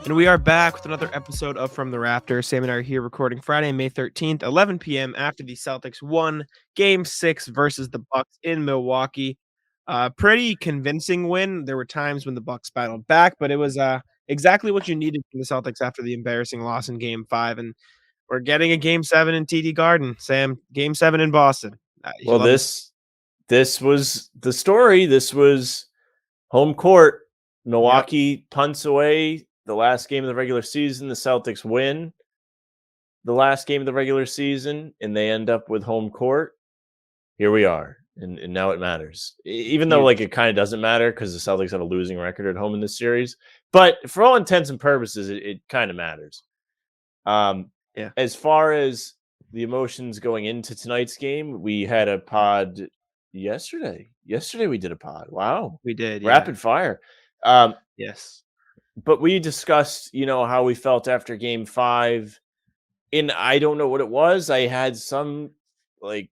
And we are back with another episode of From the Rafters. Sam and I are here recording Friday, May 13th, 11 p.m. after the Celtics won Game 6 versus the Bucks in Milwaukee. Pretty convincing win. There were times when the Bucks battled back, but it was exactly what you needed from the Celtics after the embarrassing loss in Game 5. And we're getting a Game 7 in TD Garden. Sam, Game 7 in Boston. You Well, love to this was the story. This was home court. Yep. Milwaukee punts away the last game of the regular season. The Celtics win the last game of the regular season, and they end up with home court. Here we are, and now it matters. Even though Huge. it kind of doesn't matter because the Celtics have a losing record at home in this series, but for all intents and purposes, it kind of matters. Yeah, As far as the emotions going into tonight's game, we had a pod yesterday. Yesterday we did a pod. Wow. we did. Yeah. Rapid fire. Um, Yes. but we discussed, how we felt after game 5. And I don't know what it was. I had some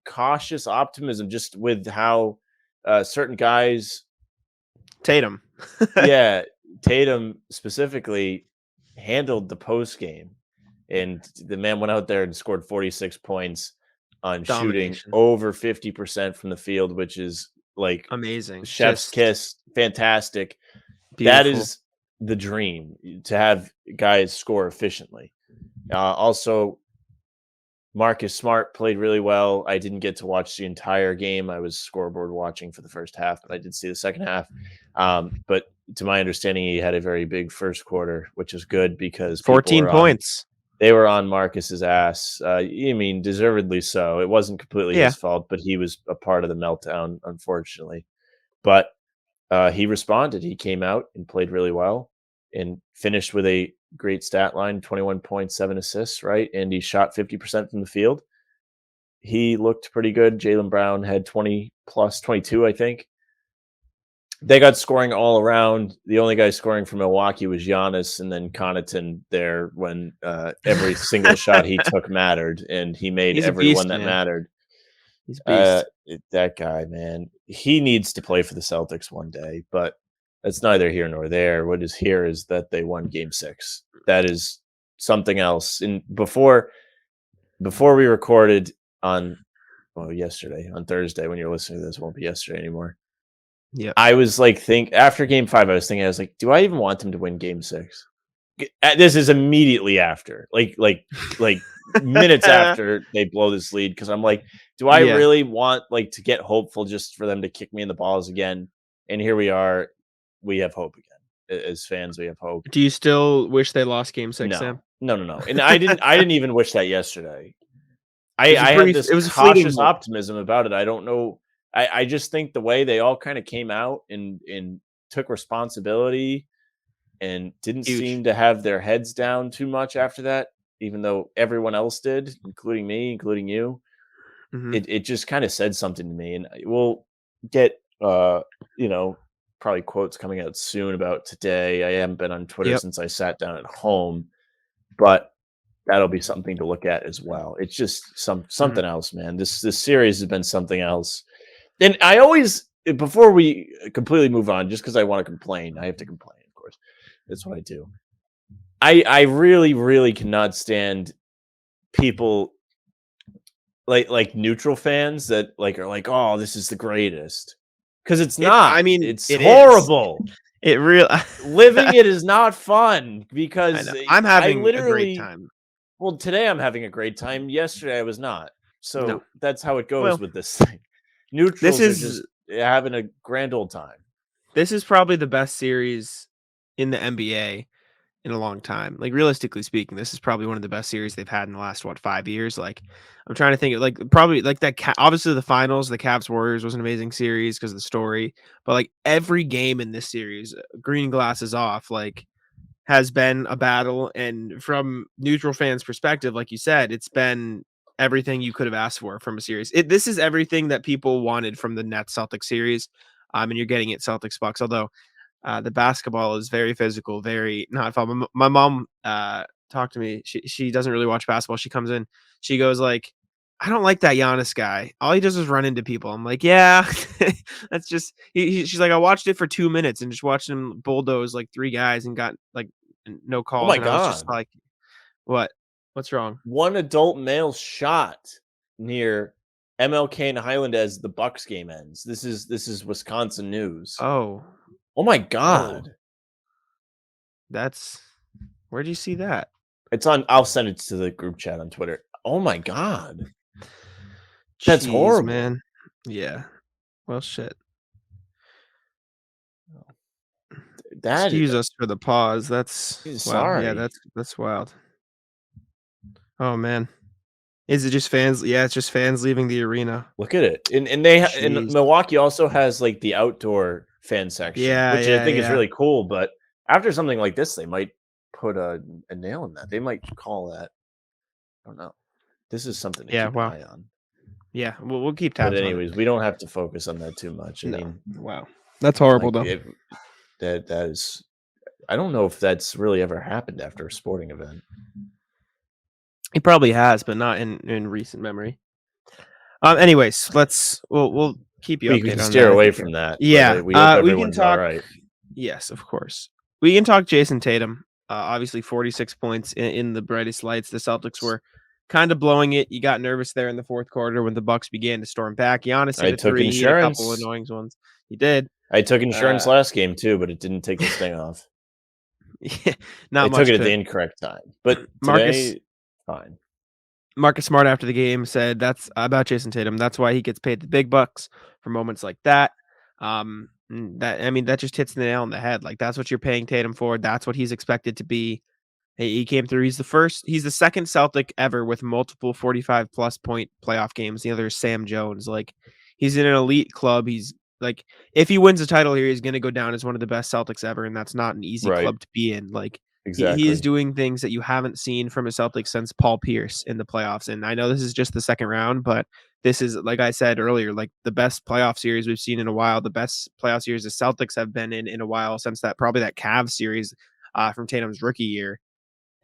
cautious optimism just with how certain guys, Tatum. yeah, Tatum specifically handled the post game. And the man went out there and scored 46 points on shooting Domination. over 50% from the field, which is like Amazing. chef's Just kiss, fantastic. That beautiful. is the dream, to have guys score efficiently. Also, Marcus Smart played really well. I didn't get to watch the entire game. I was scoreboard watching for the first half, but I did see the second half. But to my understanding, he had a very big first quarter, which is good because 14 points. they were on Marcus's ass. Deservedly so. It wasn't completely Yeah. his fault, but he was a part of the meltdown, unfortunately. But he responded. He came out and played really well and finished with a great stat line, 21.7 assists, right? And he shot 50% from the field. He looked pretty good. Jaylen Brown had 20 plus 22, I think. They got scoring all around. The only guy scoring for Milwaukee was Giannis, and then Connaughton there when every single shot he took mattered, and he made He's a every one beast, that man. mattered. He's a beast. That guy, man, he needs to play for the Celtics one day, but that's neither here nor there. What is here is that they won Game 6. That is something else. And before we recorded on yesterday, on Thursday, when you're listening to this, it won't be yesterday anymore. Yeah. I was after Game 5, I was thinking, do I even want them to win Game 6? This is immediately after, minutes after they blow this lead, because I'm like, do I really want to get hopeful just for them to kick me in the balls again? And here we are. We have hope again. As fans, we have hope. Do you still wish they lost Game 6, Sam? No. And I didn't I wish that yesterday. I had this cautious optimism about it. I don't know. I just think the way they all kind of came out and took responsibility and didn't seem to have their heads down too much after that, even though everyone else did, including me, including you. Mm-hmm. It just kind of said something to me. And we'll get, probably quotes coming out soon about today. I haven't been on Twitter since I sat down at home, but that'll be something to look at as well. It's just something else, man. This series has been something else. And I always, before we completely move on, just because I want to complain, I have to complain, of course. That's what I do. I really, really cannot stand people like neutral fans that are like, oh, this is the greatest. Because it's not. I mean, it's horrible. It really living it is not fun, because I'm having a great time. Well, today I'm having a great time. Yesterday I was not. So that's how it goes with this thing. Neutrals are just having a grand old time. This is probably the best series in the NBA in a long time. Realistically speaking, this is probably one of the best series they've had in the last 5 years. I'm trying to think of probably that. Obviously, the finals, the Cavs Warriors was an amazing series because of the story. But every game in this series, green glasses off, has been a battle. And from neutral fans' perspective, like you said, it's been everything you could have asked for from a series. This is everything that people wanted from the Nets Celtics series. And you're getting it Celtics Bucks, although the basketball is very physical, very not fun. My mom talked to me. She doesn't really watch basketball. She comes in, she goes I don't like that Giannis guy. All he does is run into people. I'm like, yeah, that's just. She's like, I watched it for 2 minutes and just watched him bulldoze 3 guys and got no Oh calls, my and I was just god. like, "What? What's wrong?" One adult male shot near MLK and Highland as the Bucks game ends. This is Wisconsin news. Oh, Oh my whoa, god. that's where'd you see that? It's on I'll send it to the group chat on Twitter. Oh my god. That's Jeez, horrible. man. Yeah. Well, shit. That Excuse us for the pause. That's wow. Yeah, sorry. that's wild. Oh man. Is it just fans? Yeah, it's just fans leaving the arena. Look at it. And Jeez. Milwaukee also has, like, the outdoor fan section, Yeah, which I yeah, think is yeah. really cool, but after something like this, they might put a nail in that. They might call that. I don't know. This is something to Yeah, keep an wow. eye on. Yeah, we'll keep But tabs on it. anyways, we don't have to focus on that too much. I No. mean, Wow. That's horrible like, though. that is I don't know if that's really ever happened after a sporting event. He probably has, but not in recent memory. Anyways, we'll keep you We can updated on steer that. I away think from that, but, yeah. we hope We can everyone's talk. alright. Yes, of course. We can talk Jayson Tatum. Obviously 46 points in the brightest lights. The Celtics were kind of blowing it. You got nervous there in the fourth quarter when the Bucks began to storm back. Giannis hit I a took three. He hit a couple insurance. annoying ones. He did. I took insurance Uh, last game too, but it didn't take the sting off. yeah, I not took much it at the could. incorrect time, but Marcus today, fine. Marcus Smart after the game said that's about Jason Tatum. That's why he gets paid the big bucks for moments like that. That I mean that just hits the nail on the head. Like that's what you're paying Tatum for. That's what he's expected to be. He came through. He's the second Celtic ever with multiple 45 plus point playoff games. The other is Sam Jones. Like he's in an elite club. He's like if he wins a title here, he's going to go down as one of the best Celtics ever, and that's not an easy Right, club to be in. Like he's exactly. doing things that you haven't seen from a Celtics since Paul Pierce in the playoffs. And I know this is just the second round, but this is like I said earlier, like the best playoff series we've seen in a while. The best playoff series the Celtics have been in a while since that probably that Cavs series from Tatum's rookie year.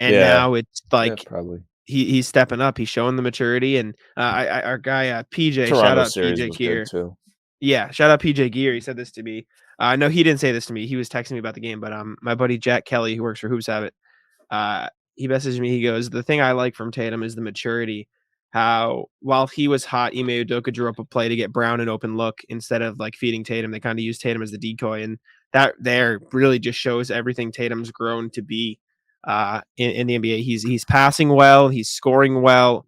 And Yeah, now it's yeah, like probably. he's stepping up. He's showing the maturity, and our guy PJ, shout Toronto out series PJ was good Gear. too. Yeah, shout out PJ Gear. He said this to me. No, he didn't say this to me. He was texting me about the game, but my buddy Jack Kelly, who works for Hoops Habit, he messaged me. He goes, "The thing I like from Tatum is the maturity. How while he was hot, Ime Udoka drew up a play to get Brown an open look instead of like feeding Tatum. They kind of used Tatum as the decoy, and that there really just shows everything Tatum's grown to be in the NBA. He's passing well, he's scoring well,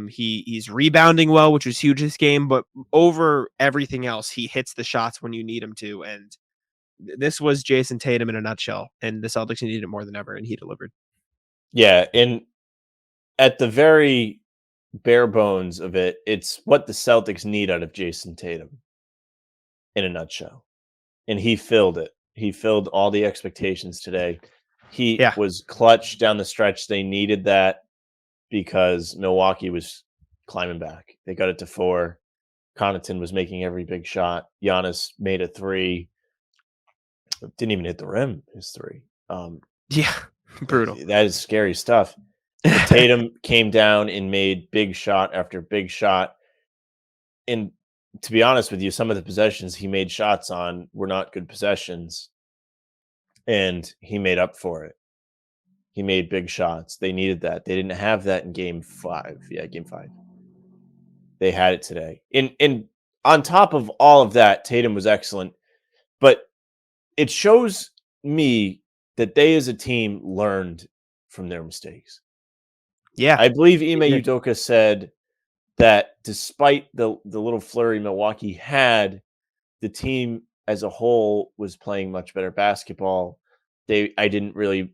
he's rebounding well, which was huge this game. But over everything else, he hits the shots when you need him to, and this was Jason Tatum in a nutshell. And the Celtics needed it more than ever, and he delivered. Yeah, and at the very bare bones of it, it's what the Celtics need out of Jason Tatum in a nutshell. And he filled it. He filled all the expectations today. He Yeah, was clutch down the stretch. They needed that because Milwaukee was climbing back. They got it to 4. Connaughton was making every big shot. Giannis made a 3. Didn't even hit the rim, his 3. yeah, brutal. That is scary stuff. But Tatum came down and made big shot after big shot. And to be honest with you, some of the possessions he made shots on were not good possessions, and he made up for it. He made big shots. They needed that. They didn't have that in game 5. Yeah, game 5. They had it today. And on top of all of that, Tatum was excellent, but it shows me that they as a team learned from their mistakes. Yeah, I believe Ime they did. Udoka said that despite the little flurry Milwaukee had, the team as a whole was playing much better basketball. I didn't really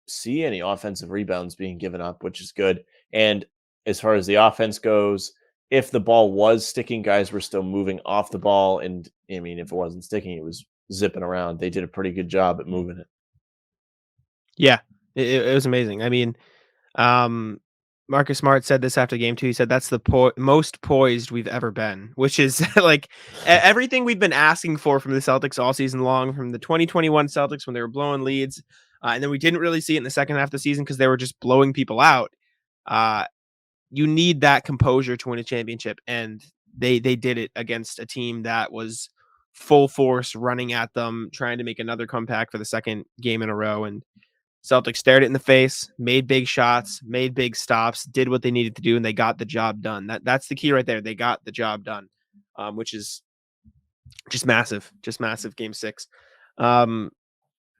see any offensive rebounds being given up, which is good. And as far as the offense goes, if the ball was sticking, guys were still moving off the ball. And I mean, if it wasn't sticking, it was zipping around. They did a pretty good job at moving it. Yeah, it was amazing. I mean, um, Marcus Smart said this after the game too. He said that's the most poised we've ever been, which is like everything we've been asking for from the Celtics all season long, from the 2021 Celtics when they were blowing leads, and then we didn't really see it in the second half of the season because they were just blowing people out. Uh, you need that composure to win a championship, and they did it against a team that was full force running at them, trying to make another comeback for the second game in a row, and Celtics stared it in the face, made big shots, made big stops, did what they needed to do, and they got the job done. That's the key right there. They got the job done, which is just massive. Just massive. Game 6. Um,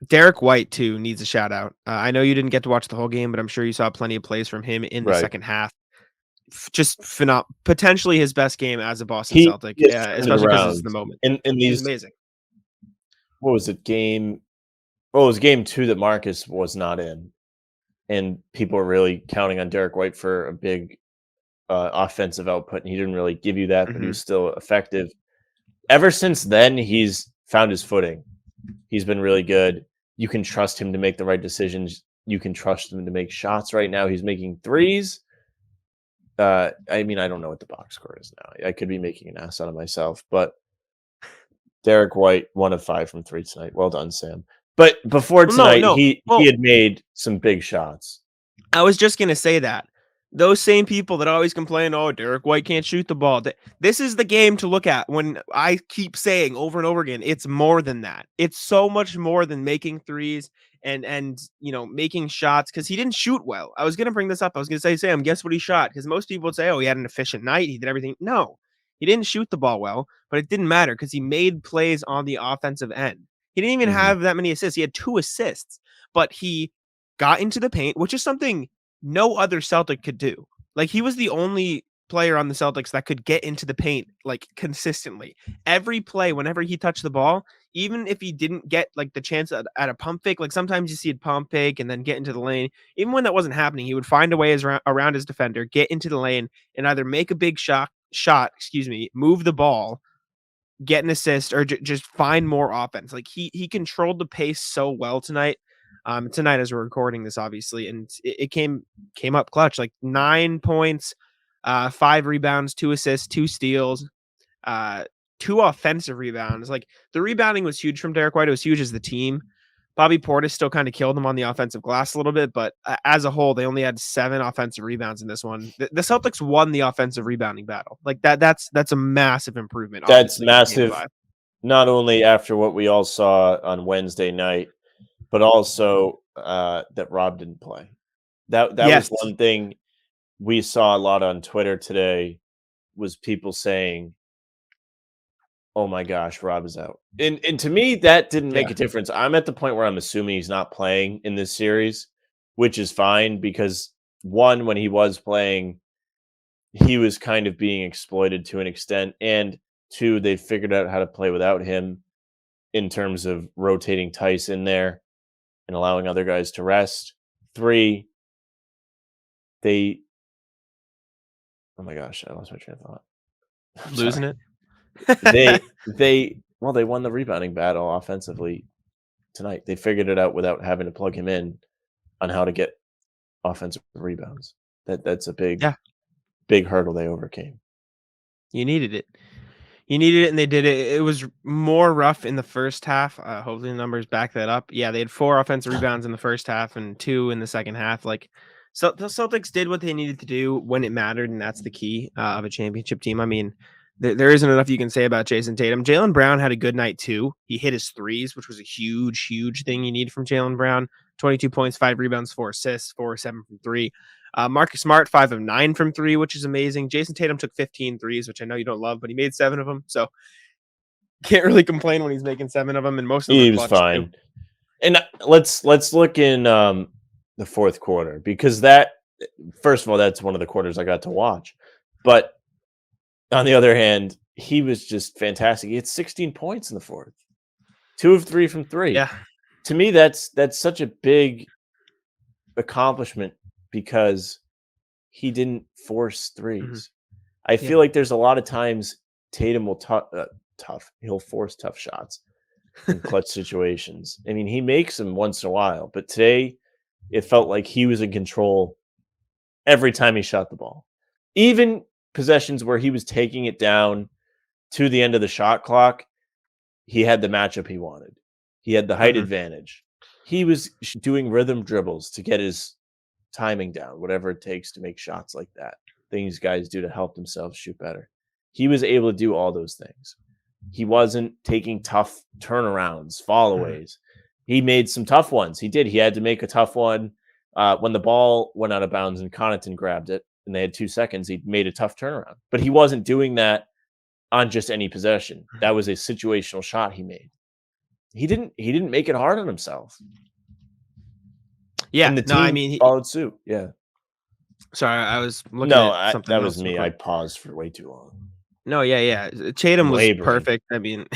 Derrick White too needs a shout out. I know you didn't get to watch the whole game, but I'm sure you saw plenty of plays from him in the Right. second half. Just potentially his best game as a Boston He Celtic, has turned it especially because this is around the moment. in He was these. amazing. What was it? Well, it was game 2 that Marcus was not in, and people were really counting on Derrick White for a big offensive output, and he didn't really give you that, but he Hmm. was still effective. Ever since then, he's found his footing. He's been really good. You can trust him to make the right decisions. You can trust him to make shots. Right now, he's making threes. I mean, I don't know what the box score is now. I could be making an ass out of myself, but Derrick White, 1 of 5 from 3 tonight. Well done, Sam. But before Well, no, tonight, no. he Well, had made some big shots. I was just gonna say that. Those same people that always complain, "Oh, Derrick White can't shoot the ball." This is the game to look at when I keep saying over and over again, it's more than that. It's so much more than making threes and making shots because he didn't shoot well. I was gonna bring this up. I was gonna say, Sam, guess what he shot? Because most people would say, "Oh, he had an efficient night. He did everything." No, he didn't shoot the ball well, but it didn't matter because he made plays on the offensive end. He didn't even Mhm. have that many assists. He had 2 assists, but he got into the paint, which is something no other Celtic could do. Like he was the only player on the Celtics that could get into the paint like consistently. Every play, whenever he touched the ball, even if he didn't get like the chance at a pump fake, like sometimes you see it pump fake and then get into the lane. Even when that wasn't happening, he would find a way around his defender, get into the lane, and either make a big shot, move the ball, get an assist, or just find more offense. Like he controlled the pace so well tonight. Tonight as we're recording this, obviously, and it came up clutch, like 9 points, 5 rebounds, 2 assists, 2 steals, uh, 2 offensive rebounds. Like the rebounding was huge from Derrick White. It was huge as the team. Bobby Portis still kind of killed him on the offensive glass a little bit, but as a whole, they only had 7 offensive rebounds in this one. The Celtics won the offensive rebounding battle. Like that's a massive improvement, That's obviously, from Game massive, 5. not only after what we all saw on Wednesday night, but also that Rob didn't play. That was Yes. one thing we saw a lot on Twitter today, was people saying, "Oh my gosh, Rob is out." And to me, that didn't make Yeah. a difference. I'm at the point where I'm assuming he's not playing in this series, which is fine because one, when he was playing, he was kind of being exploited to an extent, and two, they figured out how to play without him in terms of rotating Tice in there and allowing other guys to rest. Three, they oh my gosh, I lost my train of thought. I'm Losing sorry. it. They won the rebounding battle offensively tonight. They figured it out without having to plug him in on how to get offensive rebounds. That's a Yeah, big hurdle they overcame. you needed it. You needed it, and they did it. It was more rough in the first half. Hopefully, the numbers back that up. Yeah, they had 4 offensive rebounds in the first half and 2 in the second half. Like, so the Celtics did what they needed to do when it mattered, and that's the key of a championship team. I mean, there isn't enough you can say about Jayson Tatum. Jaylen Brown had a good night too. He hit his threes, which was a huge, huge thing you need from Jaylen Brown. 22 points, 5 rebounds, 4 assists, 4 of 7 from three. Marcus Smart, 5 of 9 from three, which is amazing. Jayson Tatum took 15 threes, which I know you don't love, but he made 7 of them. So can't really complain when he's making 7 of them, and most of them are He was clutch too. fine. And let's look in the fourth quarter, because that, first of all, that's one of the quarters I got to watch. But on the other hand, he was just fantastic. He had 16 points in the fourth. 2 of 3 from 3. Yeah. To me, that's such a big accomplishment because he didn't force Mhm. threes. I Yeah. feel like there's a lot of times Tatum will he'll force tough shots in clutch situations. I mean, he makes them once in a while, but today it felt like he was in control every time he shot the ball. Even possessions where he was taking it down to the end of the shot clock, he had the matchup he wanted. He had the height Mhm. advantage. He was doing rhythm dribbles to get his timing down, whatever it takes to make shots like that. Things guys do to help themselves shoot better. He was able to do all those things. He wasn't taking tough turnarounds, Mhm. fallaways. He made some tough ones. He did. He had to make a tough one when the ball went out of bounds and Connaughton grabbed it, and they had 2 seconds. He made a tough turnaround, but he wasn't doing that on just any possession. That was a situational shot he made. He didn't make it hard on himself, Yeah, and the no, I team mean, followed suit. Yeah. sorry, I was looking No, at something that was else real me. I quick. paused for way too long. No, yeah, yeah. Tatum I'm was laboring. perfect. I mean,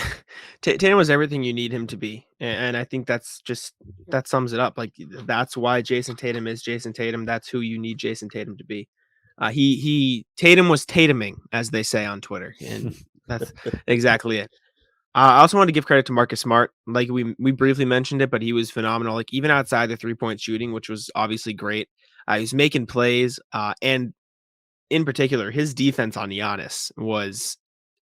Tatum was everything you need him to be, and I think that's just that sums it up. Like that's why Jayson Tatum is Jayson Tatum. That's who you need Jayson Tatum to be. He Tatum was Tatuming, as they say on Twitter, and that's exactly it. I also wanted to give credit to Marcus Smart. Like we briefly mentioned it, but he was phenomenal. Like even outside the 3-point shooting, which was obviously great. He's making plays, and in particular, his defense on Giannis was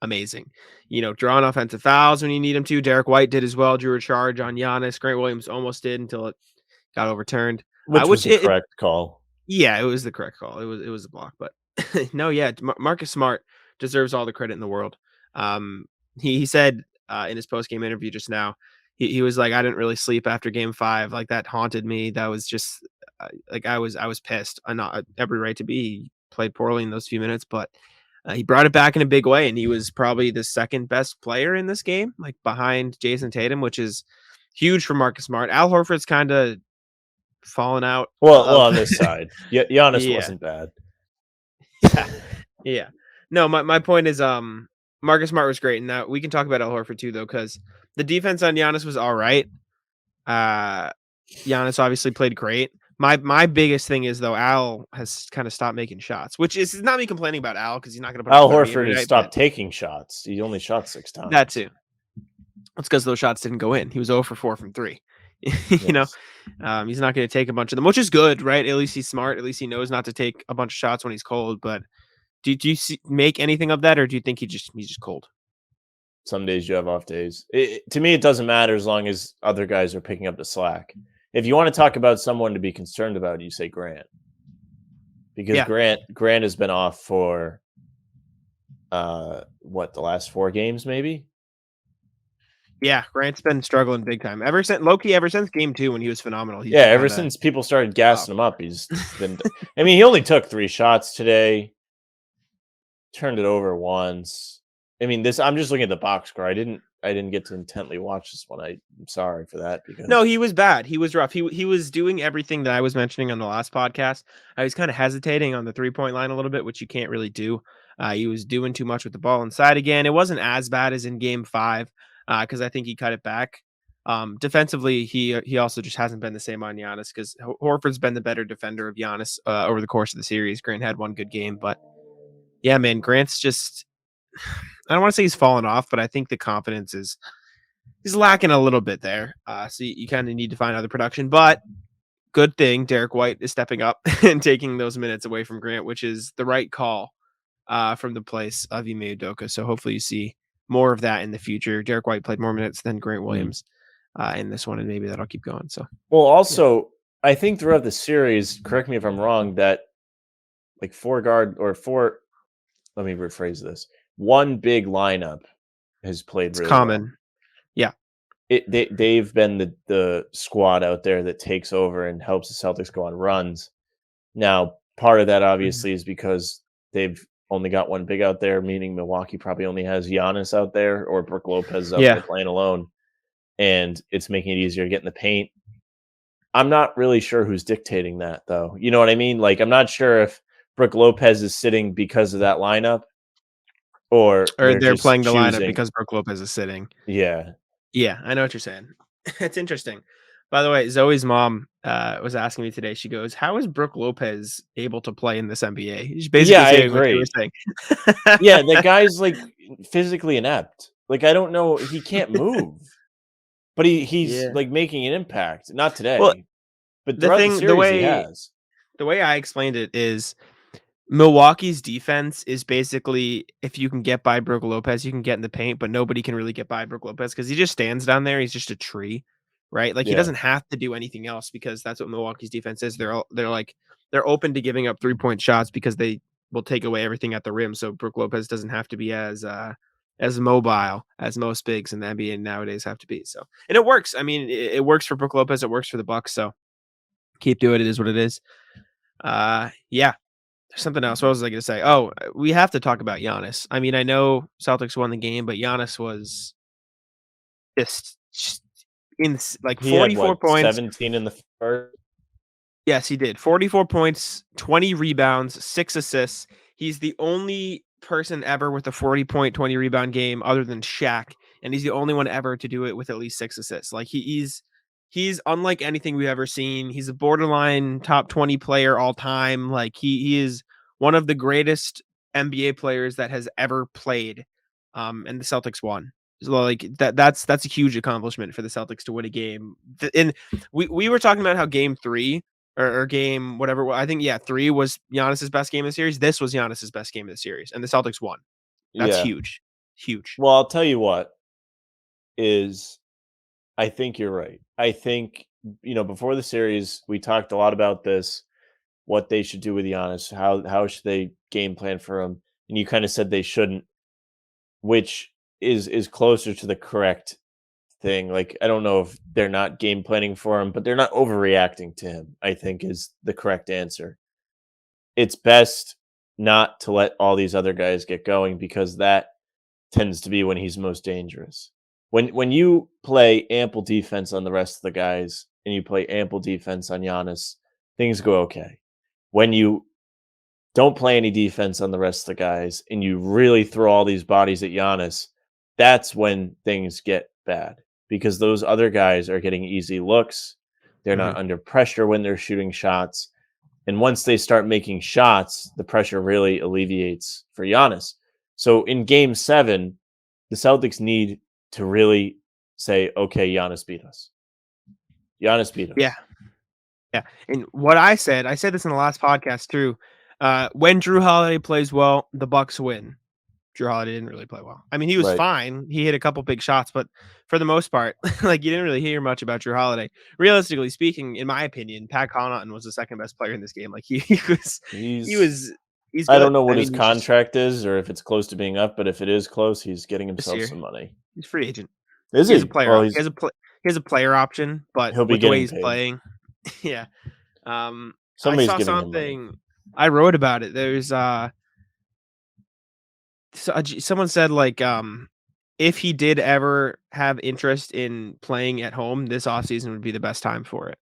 amazing. You know, drawing offensive fouls when you need him to. Derrick White did as well, drew a charge on Giannis. Grant Williams almost did until it got overturned. Which was Which the correct call. yeah, it was the correct call. It was a block, but no, yeah, Marcus Smart deserves all the credit in the world. He said in his post game interview just now, he was like, I didn't really sleep after game 5. Like that haunted me. That was just like I was pissed. I not every right to be. He played poorly in those few minutes, but he brought it back in a big way, and he was probably the second best player in this game, like behind Jayson Tatum, which is huge for Marcus Smart. Al Horford's kind of fallen out Well, of on this side, Giannis yeah. wasn't bad. Yeah. Yeah. No, my point is Marcus Smart was great. And now we can talk about Al Horford too, though, because the defense on Giannis was all right. Uh Giannis obviously played great. My biggest thing is though, Al has kind of stopped making shots, which is not me complaining about Al because he's not gonna put up Al 30 Horford every has night, but stopped taking shots. He only shot 6 that times. too. It's because those shots didn't go in. He was 0 for 4 from 3. you know, Yes. he's not going to take a bunch of them, which is good, right? At least he's smart. At least he knows not to take a bunch of shots when he's cold. But do you make anything of that, or do you think he's just cold? Some days you have off days. To me, it doesn't matter as long as other guys are picking up the slack. If you want to talk about someone to be concerned about, you say Grant, because Yeah, Grant has been off for the last 4 games maybe. yeah. Grant's been struggling big time ever since game 2 when he was phenomenal. He's Yeah, been ever kind of since people started off. gassing him up, he's been. I mean, he only took 3 shots today. Turned it over once. I mean, this. I'm just looking at the box score. I didn't get to intently watch this one. I'm sorry for that No, because he was bad. He was rough. He was doing everything that I was mentioning on the last podcast. I was kind of hesitating on the 3-point line a little bit, which you can't really do. He was doing too much with the ball inside again. It wasn't as bad as in game 5 because I think he cut it back. Defensively, he also just hasn't been the same on Giannis because Horford's been the better defender of Giannis over the course of the series. Grant had one good game, but yeah, man, Grant's just I don't want to say he's fallen off, but I think the confidence is he's lacking a little bit there. So you kind of need to find other production. But good thing Derrick White is stepping up and taking those minutes away from Grant, which is the right call from the place of Ime Udoka. So hopefully you see more of that in the future. Derrick White played more minutes than Grant Mm. Williams in this one, and maybe that'll keep going. So Well, yeah, also, I think throughout the series, correct me if I'm wrong, that like 4 guard or 4. Let me rephrase this. One big lineup has played it's really well. common. Yeah. They've been the squad out there that takes over and helps the Celtics go on runs. Now, part of that Mhm. obviously is because they've only got one big out there, meaning Milwaukee probably only has Giannis out there or Brook Lopez is out there Yeah. playing alone, and it's making it easier to get in the paint. I'm not really sure who's dictating that though. You know what I mean? Like I'm not sure if Brook Lopez is sitting because of that lineup or Or they're they're just playing the lineup choosing. because Brook Lopez is sitting. Yeah. Yeah, I know what you're saying. It's interesting. By the way, Zoe's mom was asking me today. She goes, "How is Brooke Lopez able to play in this NBA?" She's Yeah, basically I saying what you were agree. saying. Yeah, the guy's like physically inept. Like I don't know, he can't move. But he's Yeah. like making an impact. Not Well, today, but the throughout the thing, the series he way has. the way I explained it is Milwaukee's defense is basically if you can get by Brook Lopez, you can get in the paint, but nobody can really get by Brook Lopez because he just stands down there. He's just a tree, right? Like he Yeah. doesn't have to do anything else because that's what Milwaukee's defense is. They're open to giving up 3-point shots because they will take away everything at the rim. So Brook Lopez doesn't have to be as as mobile as most bigs in the NBA nowadays have to be. So, and it works. I mean, it works for Brook Lopez. It works for the Bucks. So keep doing it. It is what it is. Yeah. There's something else. What was I going to say? Oh, we have to talk about Giannis. I mean, I know Celtics won the game, but Giannis was just in like He had 44 what, points. 17 in the first? Yes, he did. 44 points, 20 rebounds, 6 assists. He's the only person ever with a 40-point, 20 rebound game other than Shaq, and he's the only one ever to do it with at least 6 assists. Like he's unlike anything we've ever seen. He's a borderline top 20 player all time. Like he is one of the greatest NBA players that has ever played. And the Celtics won. So like that's a huge accomplishment for the Celtics to win a game. And we were talking about how game 3 or game whatever. I think 3 was Giannis's best game of the series. This was Giannis's best game of the series, and the Celtics won. That's Yeah. huge, huge. Well, I'll tell you what is I think you're right. I think, before the series, we talked a lot about this, what they should do with Giannis, how should they game plan for him, and you kind of said they shouldn't, which is closer to the correct thing. Like, I don't know if they're not game planning for him, but they're not overreacting to him, I think is the correct answer. It's best not to let all these other guys get going because that tends to be when he's most dangerous. When you play ample defense on the rest of the guys and you play ample defense on Giannis, things go okay. When you don't play any defense on the rest of the guys and you really throw all these bodies at Giannis, that's when things get bad because those other guys are getting easy looks. They're Mhm. not under pressure when they're shooting shots. And once they start making shots, the pressure really alleviates for Giannis. So in game 7, the Celtics need to really say, okay, Giannis beat us. Giannis beat Yeah, us. yeah. And what I said this in the last podcast too. When Drew Holiday plays well, the Bucks win. Drew Holiday didn't really play well. I mean, he was Right. fine. He hit a couple big shots, but for the most part, like you didn't really hear much about Drew Holiday. Realistically speaking, in my opinion, Pat Connaughton was the second best player in this game. Like he was, he He's was, he's I don't good. know I what his mean, he's just contract is or if it's close to being up, but if it is close, he's getting this himself year. some money. He's a free agent. Is He has a he? player. Well, He has a he has a player option, but he'll be with the way getting he's paid. playing, yeah. I Somebody's saw giving him money. something. I wrote about it. There's someone said like if he did ever have interest in playing at home, this offseason would be the best time for it.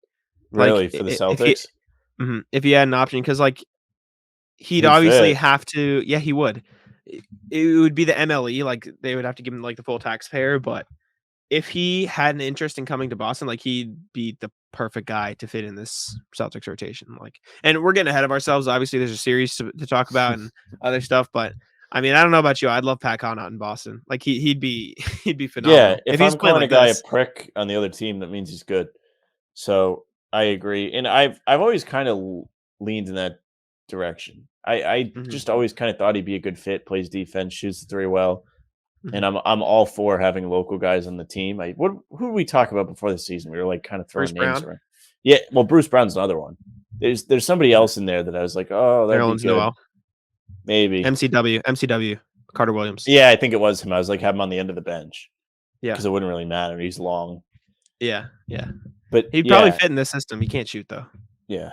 Like Really, for the if he Celtics? if he had an option, because like he'd He'd obviously fit. have to. Yeah, he would. It would be the MLE. Like they would have to give him like the full taxpayer, but if he had an interest in coming to Boston, like he'd be the perfect guy to fit in this Celtics rotation. Like, and we're getting ahead of ourselves. Obviously, there's a series to talk about and other stuff, but I mean, I don't know about you. I'd love Pat Connaughton in Boston. Like he'd be he'd be Yeah, phenomenal if if he's I'm playing calling a like guy a this. prick on the other team, that means he's good. So I agree, and I've always kind of leaned in that direction. I Mhm, just always kind of thought he'd be a good fit. Plays defense, shoots the three well, and mhm. I'm all for having local guys on the team. Who did we talk about before the season? We were like kind of Bruce throwing names Brown, around. Yeah, well, Bruce Brown's another one. There's somebody else in there that I was like, oh, that'd be Nerlens good, Noel, maybe. MCW, Carter Williams. Yeah, I think it was him. I was like, have him on the end of the bench Yeah, because it wouldn't really matter. He's long, yeah. but He'd probably yeah, fit in this system. He can't shoot though. yeah.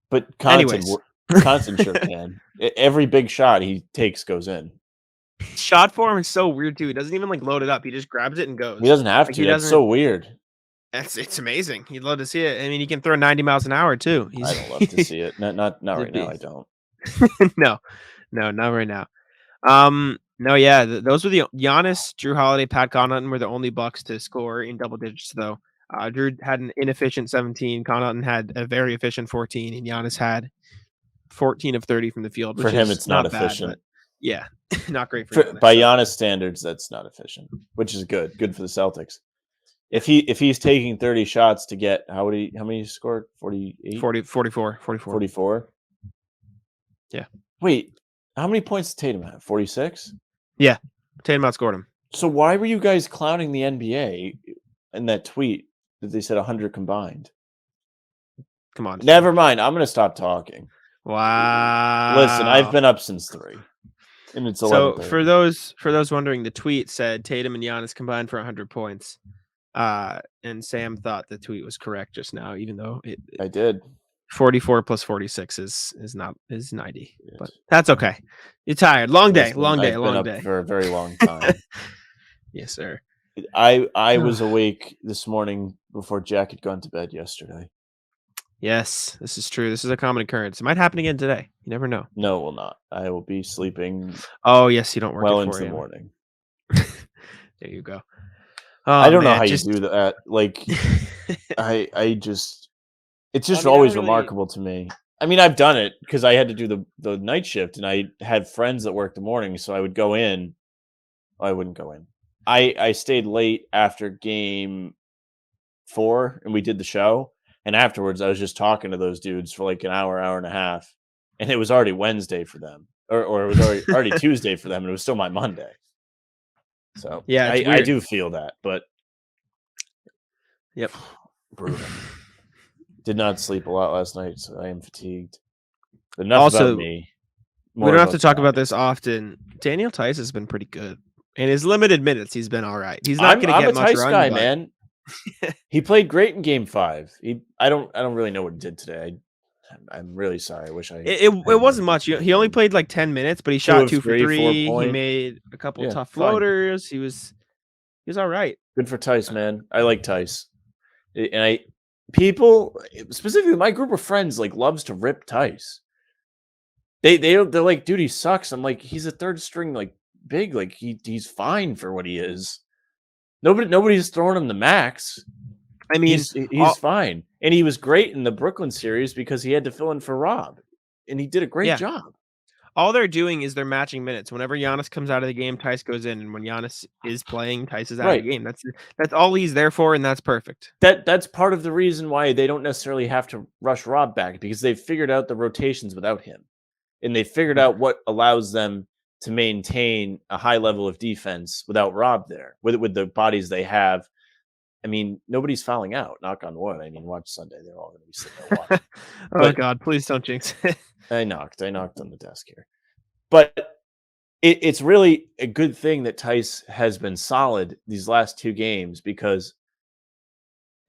But Anyways, Connaughton sure can. Every big shot he takes goes in. shot form is so weird too. He doesn't even like load it up. He just grabs it and He goes. doesn't have Like to. he That's doesn't. so weird. It's amazing. You'd love to see it. I mean, he can throw 90 miles an hour too. I don't love to see it. Not He's a right now. I beast. don't. No, no, not right now. No, yeah, those were the Giannis, Drew Holiday, Pat Connaughton were the only Bucks to score in double digits though. Drew had an inefficient 17, Connaughton had a very efficient 14, and Giannis had 14 of 30 from the field, For which him, is it's not not bad, but efficient. yeah, not great for For, Giannis. by So Giannis standards, that's not efficient, which is good. Good for the Celtics. If he's taking 30 shots to get how many he scored? 48? 40, 44, 44. 44? Yeah. Wait, how many points did Tatum have? 46? Yeah. Tatum outscored him. So why were you guys clowning the NBA in that tweet that they said 100 combined? Come on, Stu. Never mind. I'm going to stop talking. Listen, I've Wow. been up since 3. and it's So for 11:30. those wondering, the tweet said Tatum and Giannis combined for 100 points. And Sam thought the tweet was correct just now, even though it I did. 44 plus 46 is 90. It But that's okay. You're tired. Long day, Listen, long day, I've been long up day. for a very long time. Yes, sir. I Ugh. was awake this morning before Jack had gone to bed yesterday. Yes, this is true. This is a common occurrence. It might happen again today. You never know. No, it will not. I will be sleeping Oh, yes, you don't work at well into 4 the a.m. morning. There you go. I Oh don't know how man, you just do that. Like, I just it's I just mean, I don't always really. remarkable to me. I mean, I've done it because I had to do the night shift, and I had friends that worked the morning, so I would go in. I wouldn't go in. I stayed late after game 4, and we did the show, and afterwards, I was just talking to those dudes for like an hour, hour and a half, and it was already Wednesday for them, or it was already Tuesday for them, and it was still my Monday. So Yeah, it's I weird. do feel that, but Yep. brutal. Did not sleep a lot last night, so I am fatigued. But enough about Also, me. we More don't have about to the talk about Rockets. this often. Daniel Tice has been pretty good. In his limited minutes, he's been all right. He's not I'm going to I'm get a much Tice run, guy, but man. He played great in Game 5. I don't really know what he did today. I'm really sorry. I wish I it had more wasn't much. detail He for only him. played like 10 minutes, but he 2 shot of 2 for 3, 4 3. He point. made a couple Yeah, tough fine. floaters. He was all right. Good for Tice, man. I like Tice. And people, specifically my group of friends, like loves to rip Tice. They're like, dude, he sucks. I'm like, he's a third string, like big, like he's fine for what he is. Nobody's throwing him the max. I mean, He's all, fine, and he was great in the Brooklyn series because he had to fill in for Rob, and he did a great yeah, job. all they're doing is they're matching minutes. Whenever Giannis comes out of the game, Tice goes in, and when Giannis is playing, Tice is out of the Right. game. That's all he's there for, and that's perfect. That's part of the reason why they don't necessarily have to rush Rob back because they've figured out the rotations without him, and they figured Yeah. out what allows them to maintain a high level of defense without Rob there with the bodies they have. I mean, nobody's fouling out. Knock on wood. I mean, watch Sunday; they're all going to be sitting there watching. Oh But God, please don't jinx it. I knocked on the desk here. But it's really a good thing that Tice has been solid these last 2 games because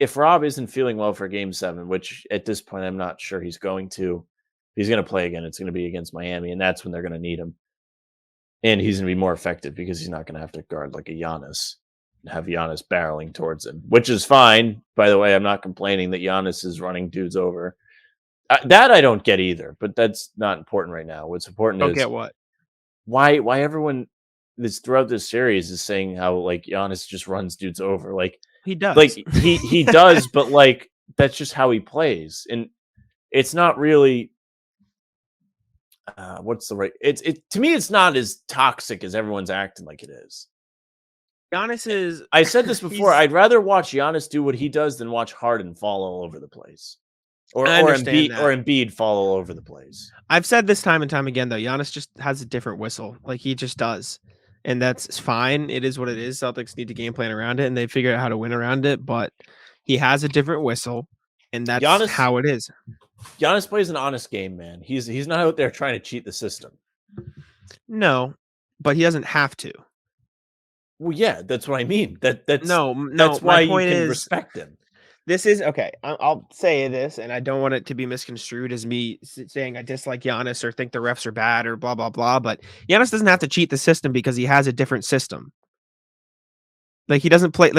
if Rob isn't feeling well for game 7, which at this point I'm not sure he's going to, he's going to play again. It's going to be against Miami, and that's when they're going to need him. And he's going to be more effective because he's not going to have to guard like a Giannis and have Giannis barreling towards him, which is fine. By the way, I'm not complaining that Giannis is running dudes over. That I don't get either, but that's not important right now. What's important Don't is get what why everyone this throughout this series is saying how like Giannis just runs dudes over. he does. Like he does, but like that's just how he plays. And it's not really what's the right it to me it's not as toxic as everyone's acting like it is. Giannis is I said this before, he's I'd rather watch Giannis do what he does than watch Harden fall all over the place. Or I or understand Embiid or that. Embiid fall all over the place. I've said this time and time again though, Giannis just has a different whistle. Like he just does. And that's fine. It is what it is. Celtics need to game plan around it and they figure out how to win around it, but he has a different whistle and that's Giannis how it is. Giannis plays an honest game, man. He's not out there trying to cheat the system. No, but he doesn't have to. Well, yeah, that's what I mean. No, That's my why you point can is respect him. this is okay. I'll say this, and I don't want it to be misconstrued as me saying I dislike Giannis or think the refs are bad or blah blah blah. But Giannis doesn't have to cheat the system because he has a different system. Like he doesn't play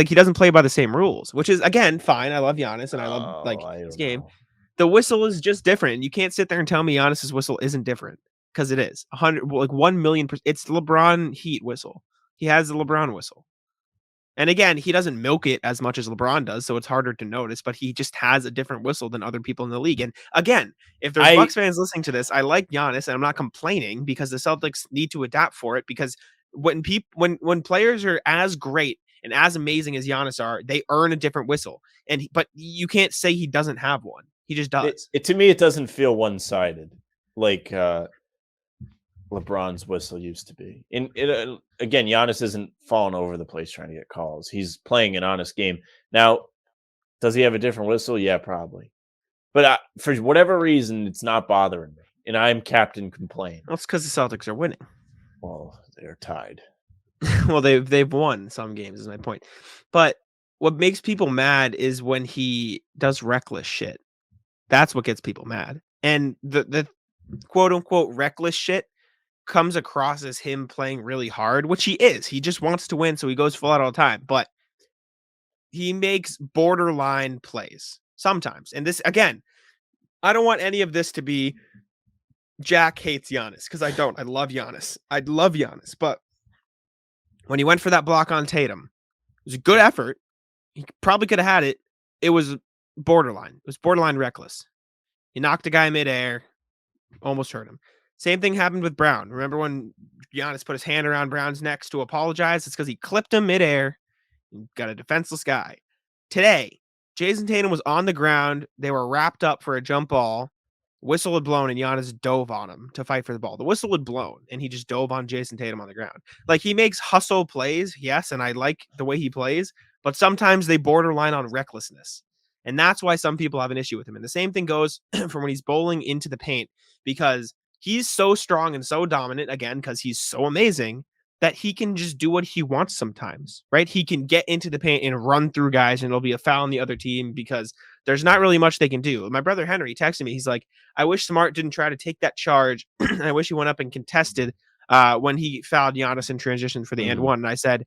by the same rules, which is again fine. I love Giannis and I love Oh, like I his don't game. know. The whistle is just different. You can't sit there and tell me Giannis's whistle isn't different because it is 100 like 1,000,000%. It's LeBron Heat whistle. He has the LeBron whistle. And again, he doesn't milk it as much as LeBron does, so it's harder to notice, but he just has a different whistle than other people in the league. And again, if there's I Bucks fans listening to this, I like Giannis and I'm not complaining because the Celtics need to adapt for it because when players are as great and as amazing as Giannis are, they earn a different whistle. But you can't say he doesn't have one. He just does. it to me it doesn't feel one-sided like LeBron's whistle used to be. And again, Giannis isn't falling over the place trying to get calls. He's playing an honest game. Now, does he have a different whistle? Yeah, probably. But for whatever reason, it's not bothering me. And I'm Captain Complain. Well, it's because the Celtics are winning. Well, they're tied. Well, they've won some games is my point. But what makes people mad is when he does reckless shit. That's what gets people mad. And the quote unquote reckless shit comes across as him playing really hard, which he is. He just wants to win, so he goes full out all the time. But he makes borderline plays sometimes. And this again, I don't want any of this to be Jack hates Giannis because I don't. I love Giannis. I love Giannis. But when he went for that block on Tatum, it was a good effort. He probably could have had it. It was borderline. It was borderline reckless. He knocked a guy midair, almost hurt him. Same thing happened with Brown. Remember when Giannis put his hand around Brown's neck to apologize? It's because he clipped him midair. And got a defenseless guy. Today, Jayson Tatum was on the ground. They were wrapped up for a jump ball. Whistle had blown, and Giannis dove on him to fight for the ball. The whistle had blown, and he just dove on Jayson Tatum on the ground. Like, he makes hustle plays, yes, and I like the way he plays, but sometimes they borderline on recklessness. And that's why some people have an issue with him. And the same thing goes for when he's bowling into the paint, because he's so strong and so dominant, again, because he's so amazing, that he can just do what he wants sometimes, right? He can get into the paint and run through guys, and it'll be a foul on the other team because there's not really much they can do. My brother Henry texted me. He's like, I wish Smart didn't try to take that charge. I wish he went up and contested when he fouled Giannis in transition for the and one. And I said,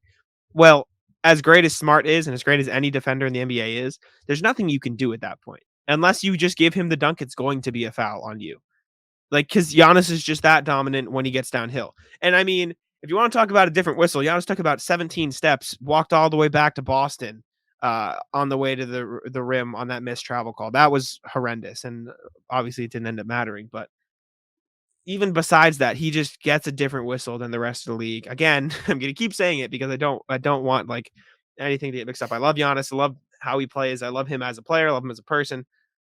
well, as great as Smart is and as great as any defender in the NBA is, there's nothing you can do at that point. Unless you just give him the dunk, it's going to be a foul on you. Like, because Giannis is just that dominant when he gets downhill. And I mean, if you want to talk about a different whistle, Giannis took about 17 steps, walked all the way back to Boston on the way to the rim on that missed travel call. That was horrendous. And obviously it didn't end up mattering. But even besides that, he just gets a different whistle than the rest of the league. Again, I'm going to keep saying it because I don't want like anything to get mixed up. I love Giannis. I love how he plays. I love him as a player. I love him as a person.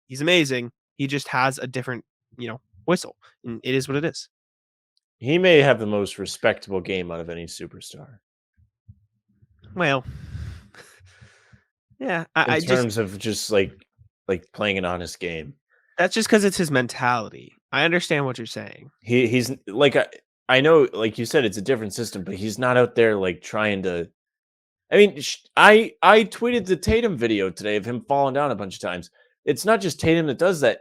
He's amazing. He just has a different, whistle. And it is what it is. He may have the most respectable game out of any superstar. Well, yeah, In terms of just like playing an honest game. That's just because it's his mentality. I understand what you're saying. He's like, I know, like you said, it's a different system, but he's not out there like trying to. I mean, I tweeted the Tatum video today of him falling down a bunch of times. It's not just Tatum that does that.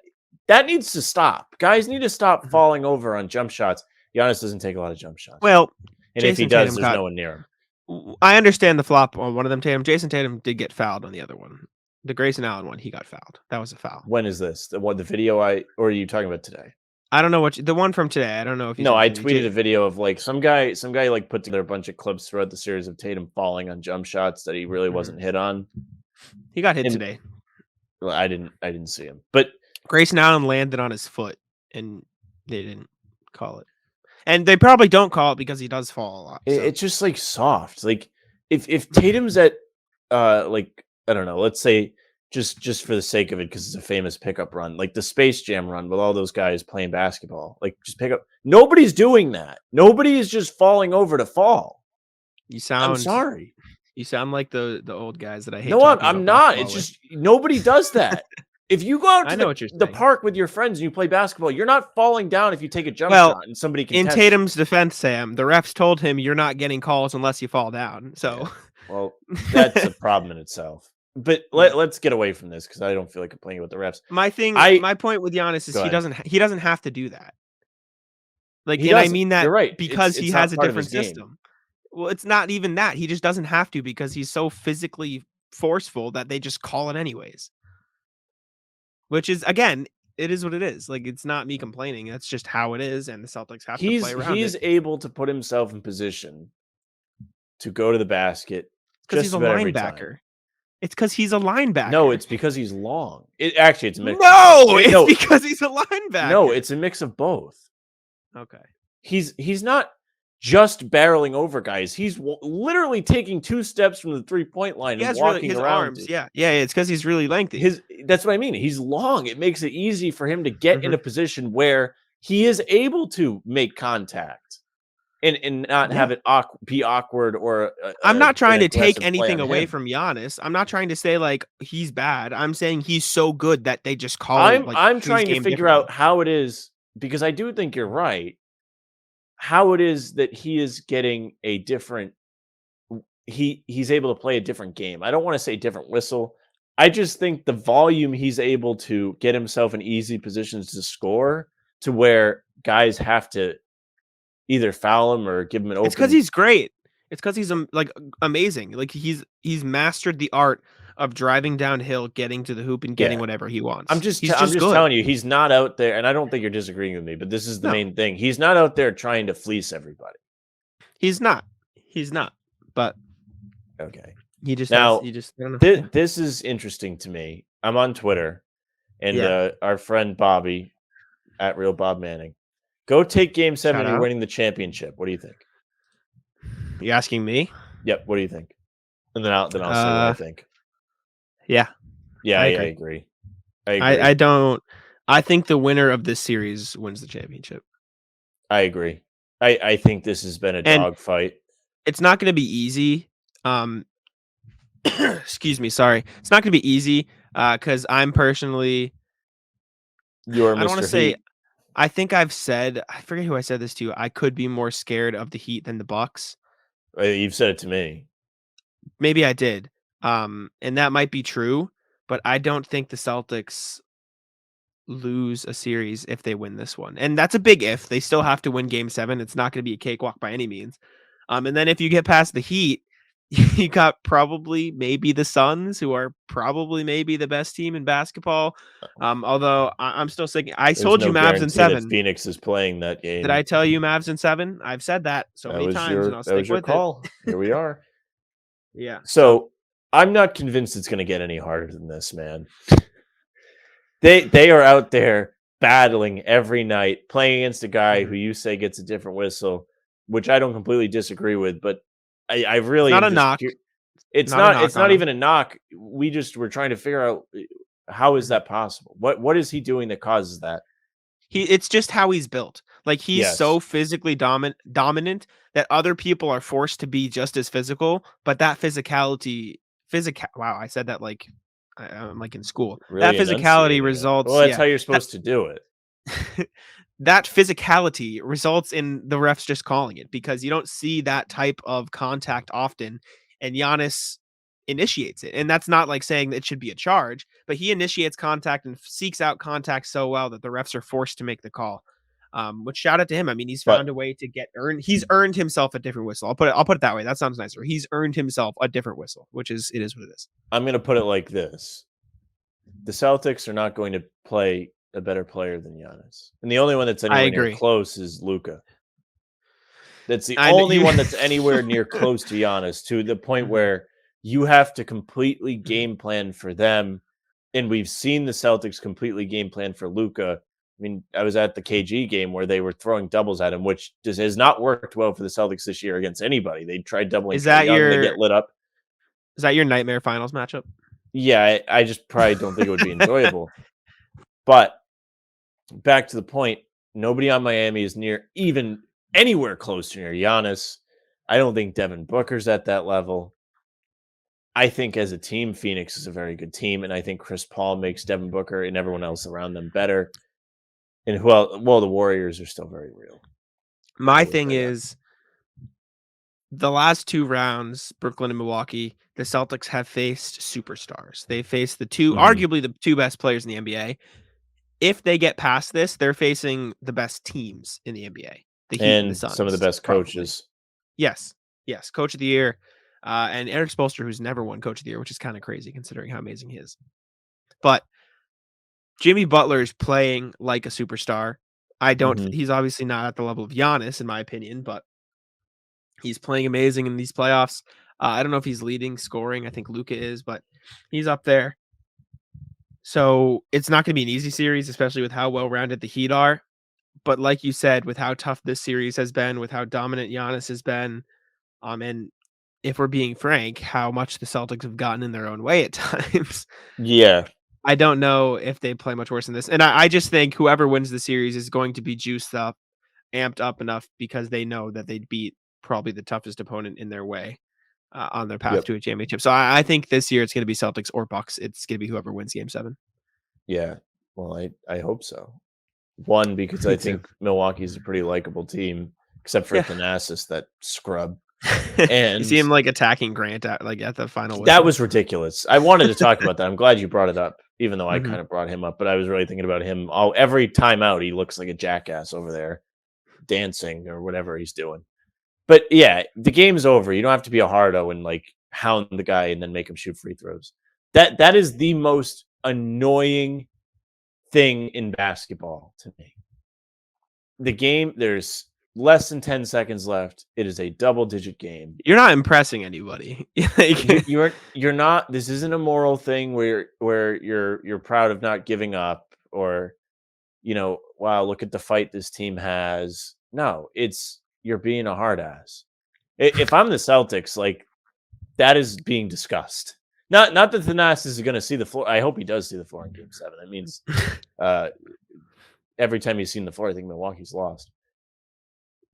That needs to stop. Guys need to stop falling over on jump shots. Giannis doesn't take a lot of jump shots. Well, and if he does, there's no one near him. I understand the flop on one of them, Tatum. Jayson Tatum did get fouled on the other one. The Grayson Allen one, he got fouled. That was a foul. When is this? The video or are you talking about today? I don't know the one from today. I don't know if you. No, I tweeted a video of like some guy like put together a bunch of clips throughout the series of Tatum falling on jump shots that he really wasn't hit on. He got hit today. Well, I didn't see him, but Grayson Allen landed on his foot, and they didn't call it. And they probably don't call it because he does fall a lot. So. It's just like soft. Like if Tatum's at like I don't know, let's say just for the sake of it, because it's a famous pickup run, like the Space Jam run with all those guys playing basketball. Like just pick up. Nobody's doing that. Nobody is just falling over to fall. I'm sorry. You sound like the old guys that I hate. No, I'm not. It's just nobody does that. If you go out to the park with your friends and you play basketball, you're not falling down if you take a jump shot and somebody can. In Tatum's defense, Sam, the refs told him you're not getting calls unless you fall down. So, yeah. Well, that's a problem in itself. But let's get away from this because I don't feel like complaining about the refs. My point with Giannis is he doesn't have to do that. Like, and I mean that you're right. Because he has a different system. Well, it's not even that. He just doesn't have to because he's so physically forceful that they just call it anyways. Which is, again, it is what it is. Like, it's not me complaining. That's just how it is, and the Celtics have to play around He's able to put himself in position to go to the basket because he's a linebacker. It's because he's a linebacker. No, it's because he's long. Actually, it's a mix. It's because he's a linebacker. No, it's a mix of both. Okay. He's not just barreling over guys. He's literally taking 2 steps from the 3-point line and walking his around. Arms. Yeah. It's because he's really lengthy. That's what I mean. He's long. It makes it easy for him to get in a position where he is able to make contact and not have it be awkward or. I'm not trying to take anything away from Giannis. I'm not trying to say like he's bad. I'm saying he's so good that they just call him. I'm trying to figure out how it is because I do think you're right. how it is that he is getting a different he's able to play a different game. I don't want to say different whistle. I just think the volume he's able to get himself in easy positions to score to where guys have to either foul him or give him an It's because open. he's great. It's because he's like amazing. Like he's mastered the art of driving downhill, getting to the hoop, and getting Yeah. whatever he wants. He's I'm just just good. telling you, he's not out there, and I don't think you're disagreeing with me, but this is the No, main thing. He's not out there trying to fleece everybody. he's not. He's not. But Okay. he just has. Now, He just. I don't know. Yeah. this is interesting to me. I'm on Twitter, and Yeah. our friend Bobby at Real Bob Manning, go take Game Seven. Shout You're out. winning the championship. What do you think? You asking me? Yep. What do you think? And then I'll say what I Uh. think. Yeah. Yeah, I I agree. agree. I I agree. don't. I think the winner of this series wins the championship, I agree. I think this has been a and dogfight. it's not going to be easy. Um. Excuse me. Sorry. It's not going to be easy. Because I'm personally. You're I don't want to Mr. say. Heat. I think I've said. I forget who I said this to. I could be more scared of the Heat than the Bucks. You've said it to me. Maybe I did. And that might be true, but I don't think the Celtics lose a series if they win this one. And that's a big if. They still have to win game 7. It's not going to be a cakewalk by any means. And then if you get past the Heat, you got probably maybe the Suns, who are probably maybe the best team in basketball. Although I'm still thinking, I There's told you no Mavs in guarantee that 7. Phoenix is playing that Did I game. tell you Mavs in 7? I've said that so many times, and I'll That stick was your with it. call. Here we are. Yeah. So So I'm not convinced it's going to get any harder than this, man. They are out there battling every night, playing against a guy mhm. who you say gets a different whistle, which I don't completely disagree with, but I It's really not am a just knock. it's Not a not knock on him. even a knock. We're trying to figure out how is Mhm. that possible? What is he doing that causes that? It's just how he's built. Like, he's Yes. so physically dominant that other people are forced to be just as physical, but that wow, I said that like I'm like in school. That Really physicality enunciating it. Well, results, that's yeah. how you're That supposed to do it. that physicality results in the refs just calling it because you don't see that type of contact often, and Giannis initiates it. And that's not like saying that it should be a charge, but he initiates contact and seeks out contact so well that the refs are forced to make the call. Which shout out to him. I mean, he's found But a way to he's earned himself a different whistle. I'll put it that way. That sounds nicer. He's earned himself a different whistle, which is it is what it is. I'm going to put it like this. The Celtics are not going to play a better player than Giannis. And the only one that's I anywhere near agree. close is Luca. That's the I only you one that's anywhere near close to Giannis, to the point Mhm, where you have to completely mhm. game plan for them. And we've seen the Celtics completely game plan for Luca. I mean, I was at the KG game where they were throwing doubles at him, which has not worked well for the Celtics this year against anybody. They tried doubling Is Trey that Young, they your get lit up. nightmare finals matchup? Yeah, I just probably don't think it would be enjoyable. But back to the point, nobody on Miami is near even anywhere close to near Giannis. I don't think Devin Booker's at that level. I think as a team, Phoenix is a very good team, and I think Chris Paul makes Devin Booker and everyone else around them better. And well, the Warriors are still very real. I My would thing say that. is the last 2 rounds, Brooklyn and Milwaukee, the Celtics have faced superstars. They faced Mhm. arguably the 2 best players in the NBA. If they get past this, they're facing the best teams in the NBA, the Heat and the And some of the Suns, best probably. coaches. Yes. Yes, coach of the year, and Eric Spoelstra, who's never won coach of the year, which is kinda crazy considering how amazing he is. But Jimmy Butler is playing like a superstar. I don't Mhm. he's obviously not at the level of Giannis in my opinion, but he's playing amazing in these playoffs. I don't know if he's leading scoring. I think Luka is, but he's up there. So it's not going to be an easy series, especially with how well rounded the Heat are. But like you said, with how tough this series has been, with how dominant Giannis has been, and if we're being frank, how much the Celtics have gotten in their own way at times. Yeah. I don't know if they play much worse than this. And I just think whoever wins the series is going to be juiced up, amped up enough because they know that they'd beat probably the toughest opponent in their way. On their path Yep. to a championship. So I think this year it's going to be Celtics or Bucks. It's going to be whoever wins Game 7. Yeah. Well, I hope so. One, because Me I too. think Milwaukee's a pretty likable team. except for Yeah. Thanasis, that scrub. You And see him, like, attacking Grant at the final that whistle. was ridiculous. I wanted to talk about that. I'm glad you brought it up, even though I Mhm. kind of brought him up, but I was really thinking about him. Oh, every time out, he looks like a jackass over there dancing or whatever he's doing. But yeah, the game's over. You don't have to be a hardo and like hound the guy and then make him shoot free throws. That is the most annoying thing in basketball to me. The game, there's less than 10 seconds left. It is a double digit game. You're not impressing anybody. You, Like you're not. This isn't a moral thing where you're proud of not giving up, or wow, look at the fight this team has. No, it's you're being a hard ass. If I'm the Celtics, like, that is being discussed. Not that Thanasis is going to see the floor. I hope he does see the floor in Game 7. That means uh, every time he's seen the floor, I think Milwaukee's lost.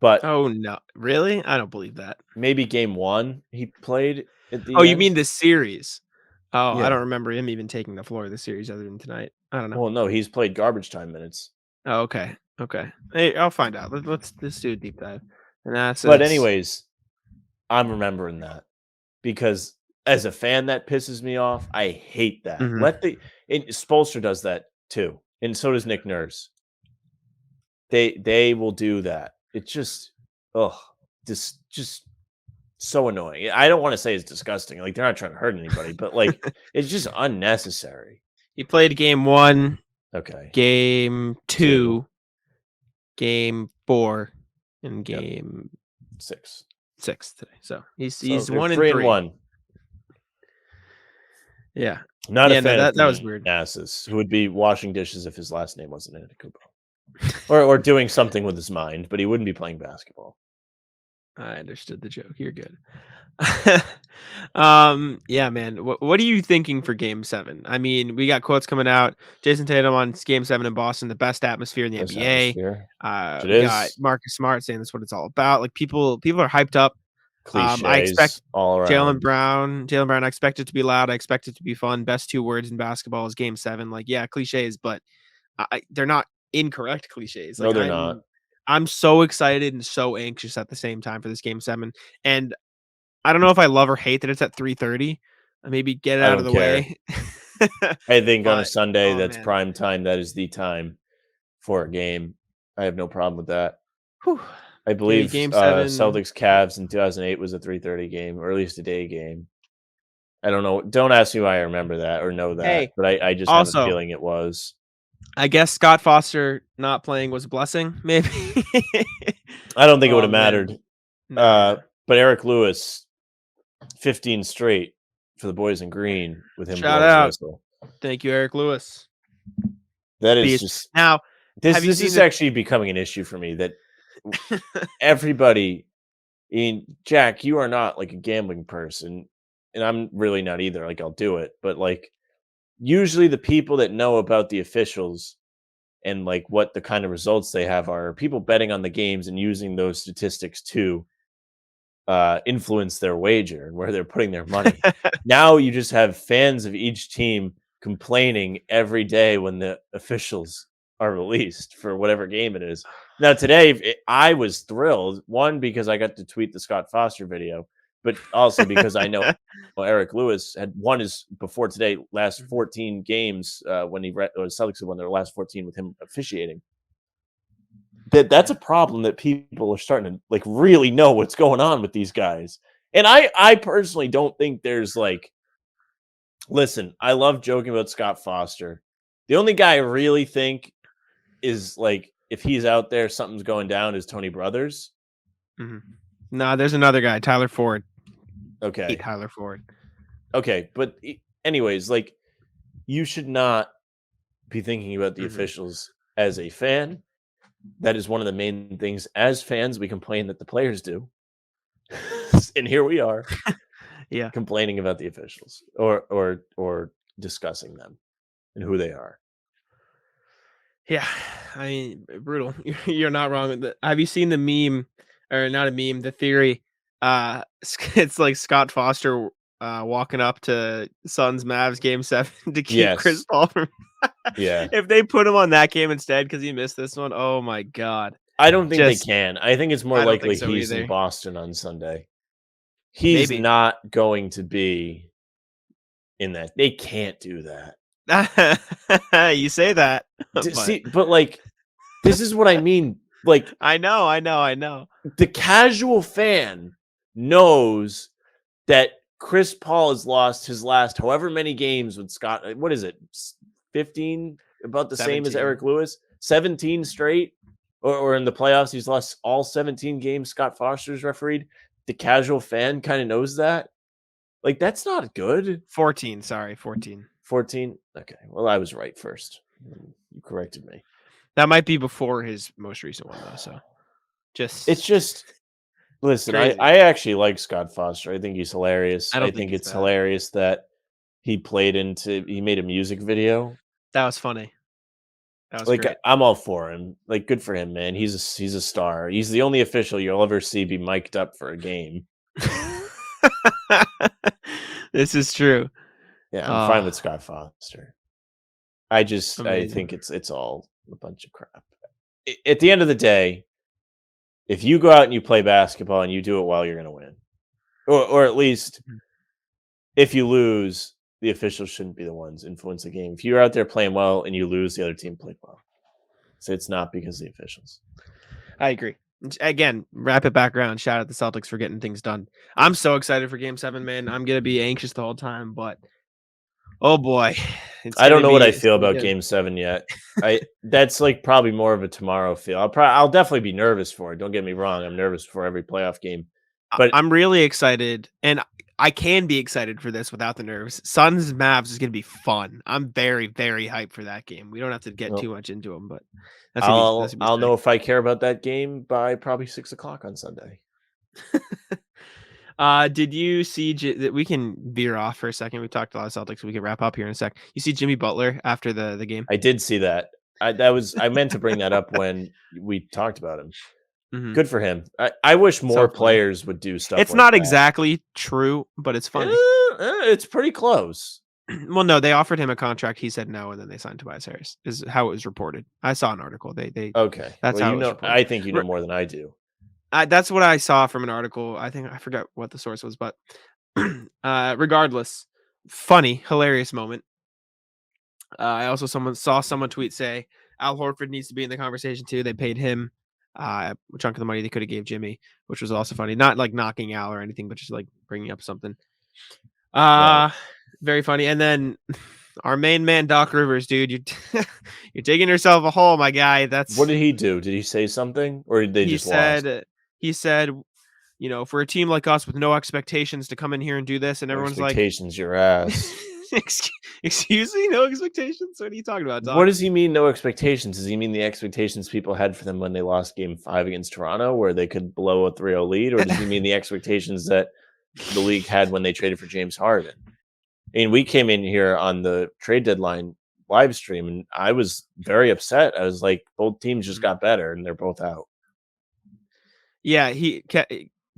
But Oh, no. Really? I don't believe that. maybe Game 1 he played at Oh, the you end. mean this series? Oh, I Yeah. don't remember him even taking the floor of the series other than tonight. I don't know. Well, no, he's played garbage time minutes. Oh, okay. Okay. Hey, I'll find out. Let's do a deep dive. But Analysis. anyways, I'm remembering that because as a fan, that pisses me off. I hate that. Mhm. And Spoelstra does that too, and so does Nick Nurse. They will do that. It's just, ugh, just so annoying. I don't want to say it's disgusting. Like, they're not trying to hurt anybody, but like it's just unnecessary. He played game 1, Okay, game 2, 2, game 4, and yep, game 6. 6 today. So So he's they're 1 and 3 and 3. 1. Yeah. Not a Yeah, no, fan of that was weird. Thanasis, who would be washing dishes if his last name wasn't Antetokounmpo, or doing something with his mind, but he wouldn't be playing basketball. I understood the joke. You're good. Yeah, man. What are you thinking for game 7? I mean, we got quotes coming out. Jayson Tatum on game 7 in Boston, the best atmosphere in the This NBA. atmosphere, which it We got is. Marcus Smart saying that's what it's all about. Like people are hyped up. I expect Cliches all around. Jalen Brown, I expect it to be loud. I expect it to be fun. Best 2 words in basketball is game 7. Like, yeah, cliches, but they're not incorrect cliches. No, Like they're not. I'm so excited and so anxious at the same time for this game 7. And I don't know if I love or hate that it's at 3:30. Maybe get it I out of don't the care. way. I think on a But, Sunday, oh, that's man. prime time. That is the time for a game. I have no problem with that. Whew. I Okay, believe game 7. Celtics Cavs in 2008 was a 3:30 game, or at least a day game. I don't know. Don't ask me why I remember that or know that, Hey, but I just have a also, feeling it was. I guess Scott Foster not playing was a blessing, maybe. I don't think it would Oh, have man. mattered. Nah. But Eric Lewis, 15 straight for the boys in green with him Shout blowing the out. whistle. Thank you, Eric Lewis. That is Beast. just Now, have you this seen is the actually becoming an issue for me that everybody Jack, you are not like a gambling person, and I'm really not either. Like, I'll do it, but like usually the people that know about the officials and like what the kind of results they have are people betting on the games and using those statistics to influence their wager and where they're putting their money. Now you just have fans of each team complaining every day when the officials are released for whatever game it is. Now today, I was thrilled, one because I got to tweet the Scott Foster video, but also because I know Eric Lewis had won his before today last 14 games when or Celtics had won their last 14 with him officiating. That's a Yeah. problem that people are starting to like really know what's going on with these guys. And I personally don't think there's like, listen, I love joking about Scott Foster. The only guy I really think is like, if he's out there, something's going down, is Tony Brothers. Mhm. Nah, there's another guy, Tyler Ford. Hate Okay. Tyler Ford. Okay. But anyways, like, you should not be thinking about the Mhm. officials as a fan. That is one of the main things as fans we complain that the players do. And here we are Yeah. complaining about the officials or discussing them and who they are. Yeah, I mean, brutal. You're not wrong with that. Have you seen the meme, or not a meme? The theory. It's like Scott Foster walking up to Suns Mavs game 7 to keep Chris Yes. Paul from. Yeah. If they put him on that game instead because he missed this one, oh my god. I don't think they Just can. I think it's more I don't think likely so he's in either. Boston on Sunday. He's Maybe. not going to be in that. They can't do that. You say that, but See, but like, this is what I mean. Like, I know. the casual fan knows that Chris Paul has lost his last however many games with Scott. What is it? 15, about the same as 17. Eric Lewis, 17 straight, or in the playoffs, he's lost all 17 games Scott Foster's refereed. The casual fan kind of knows that. Like, that's not good. 14, sorry, 14. 14. Okay. Well, I was right first. You corrected me. That might be before his most recent one though, so It's just just, listen, I, crazy. I actually like Scott Foster. I think he's hilarious. I I don't think think he's it's bad. hilarious that he made a music video. That was funny. That was Like, great. I'm all for him. Like, good for him, man. He's a star. He's the only official you'll ever see be mic'd up for a game. This is true. Yeah, I'm fine Oh, with Scott Foster. I amazing. think it's all a bunch of crap. At the end of the day, if you go out and you play basketball and you do it well, you're going to win. Or at least Mhm. if you lose, the officials shouldn't be the ones influence the game. If you're out there playing well and you lose, the other team played well. So it's not because of the officials. I agree. Again, wrap it back around. Shout out the Celtics for getting things done. I'm so excited for Game 7, man. I'm gonna be anxious the whole time, but oh boy, I don't know what I it's feel gonna be about good. Game 7 yet. That's like probably more of a tomorrow feel. I'll definitely be nervous for it. Don't get me wrong. I'm nervous for every playoff game. But I'm really excited, and I can be excited for this without the nerves. Suns Mavs is gonna be fun. I'm very, very hyped for that game. We don't have to get well, too much into them, but that's gonna be I'll know sick. if I care about that game by probably 6 o'clock on Sunday. Did you see that we can veer off for a second? We talked a lot of Celtics. We can wrap up here in a sec. You see Jimmy Butler after the game? I did see that. I meant to bring that up when we talked about him. Mhm. Good for him. I wish more So funny. players would do stuff It's like not that. exactly true, but it's Eh, funny. it's pretty close. Well, no, they offered him a contract. He said no, and then they signed Tobias Harris. Is how it was reported. I saw an article. They Okay. that's Well, how it was reported. I think you know more than I do. That's what I saw from an article. I think I forgot what the source was, but regardless, funny, hilarious moment. I also saw someone tweet say Al Horford needs to be in the conversation too. They paid him a chunk of the money they could have gave Jimmy, which was also funny. Not like knocking Al or anything, but just like bringing up something. Right. Uh Very funny. And then our main man Doc Rivers, dude, you you're digging yourself a hole, my guy. What That's did he do? Did he say something or did they he just lost? said he said, for a team like us with no expectations to come in here and do this, and No everyone's like, expectations, your ass. Excuse me, no expectations? What are you talking about, What Doc? does he mean, no expectations? Does he mean the expectations people had for them when they lost game 5 against Toronto, where they could blow a 3-0 lead? Or does he mean the expectations that the league had when they traded for James Harden? I mean, we came in here on the trade deadline live stream, and I was very upset. I was like, both teams just got better, and they're both out. Yeah,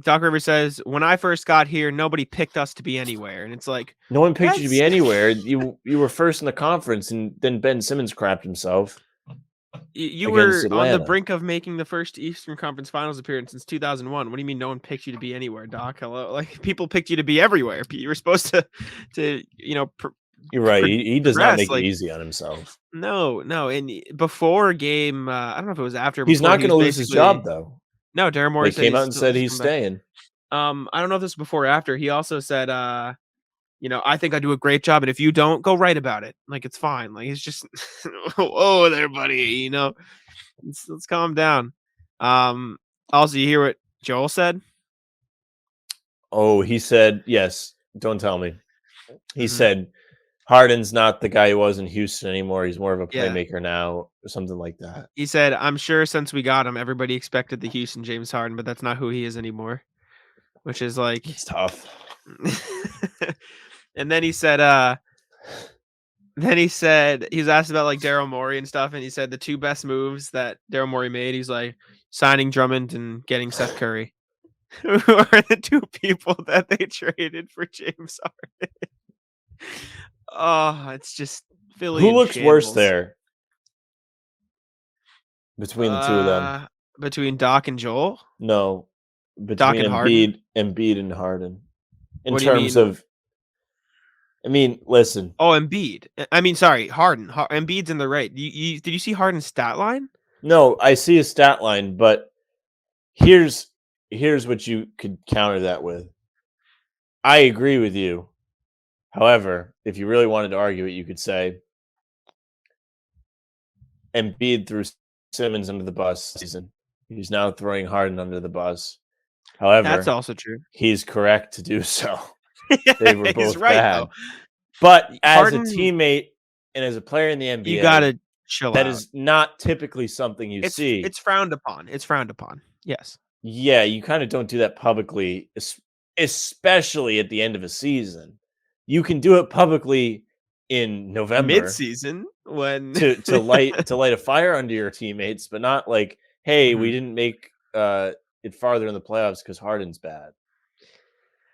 Doc Rivers says, "When I first got here, nobody picked us to be anywhere." And it's like, No one picked you to that's be anywhere. You were first in the conference, and then Ben Simmons crapped himself you against were on the Atlanta. brink of making the first Eastern Conference Finals appearance since 2001. What do you mean no one picked you to be anywhere, Doc? Hello, like people picked you to be everywhere. You were supposed to You're right. He does not progress. make it Like easy on himself. no, and before game, I don't know if it was after or He's before. not He going was to lose his basically job, though. no. Darren They Morey said came out and said he's he's coming back. staying. I don't know if this was before or after. He also said, I think I do a great job, and if you don't, go write about it. Like it's fine. Like it's just, whoa there, buddy. Let's calm down. Also, you hear what Joel said? Oh, he said, yes. Don't tell me. He Hmm. said, Harden's not the guy he was in Houston anymore. He's more of a Yeah, playmaker now, or something like that. he said, "I'm sure since we got him, everybody expected the Houston James Harden, but that's not who he is anymore." Which is like, It's tough. and then he said he was asked about like Daryl Morey and stuff, and he said the two best moves that Daryl Morey made. He's like signing Drummond and getting Seth Curry, who are the two people that they traded for James Harden. Oh, it's just Philly Who in looks worse shambles. there between the two of them? Uh, Between Doc and Joel? No, Doc between and Harden? Embiid and Harden. In What do you terms mean? of, I mean, listen, Oh, Embiid. I mean, sorry, Harden. Embiid's in the right. Did you see Harden's stat line? no, I see a stat line, but here's what you could counter that with. I agree with you. However, if you really wanted to argue it, you could say Embiid threw Simmons under the bus this season. He's now throwing Harden under the bus. That's However, also true. he's correct to do so. They were He's both right though. bad. But as a Harden, teammate and as a player in the you NBA, gotta chill that out. is not typically something you see. It's frowned upon. It's frowned upon. Yes. Yeah, you kind of don't do that publicly, especially at the end of a season. You can do it publicly in November Mid-season when to light a fire under your teammates, but not like, hey, we Mhm. didn't make it farther in the playoffs because Harden's bad.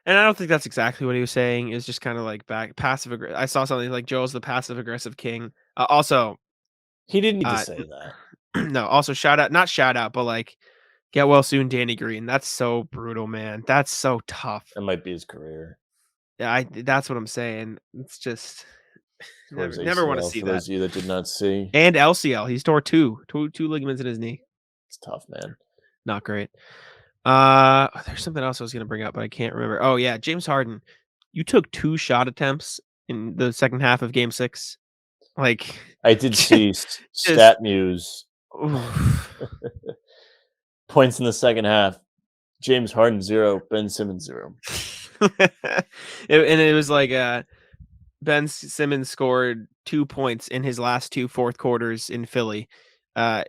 And I don't think that's exactly what he was saying. It's just kind of like back passive aggressive. I saw something like Joel's the passive aggressive king. Also, He didn't need to uh, say that. no, also shout out, not shout out, but like get well soon, Danny Green. That's so brutal, man. That's so tough. That might be his career. Yeah, that's what I'm saying. It's just Towards never want to ACL see for that. those of you that did not see. And LCL, he's tore two ligaments in his knee. It's tough, man. Not great. There's something else I was gonna bring up, but I can't remember. Oh yeah, James Harden. You took 2 shot attempts in the second half of game 6. Like I did see just stat news oof. points in the second half. James Harden 0, Ben Simmons 0. And it was like Ben Simmons scored 2 points in his last 2 fourth quarters in Philly.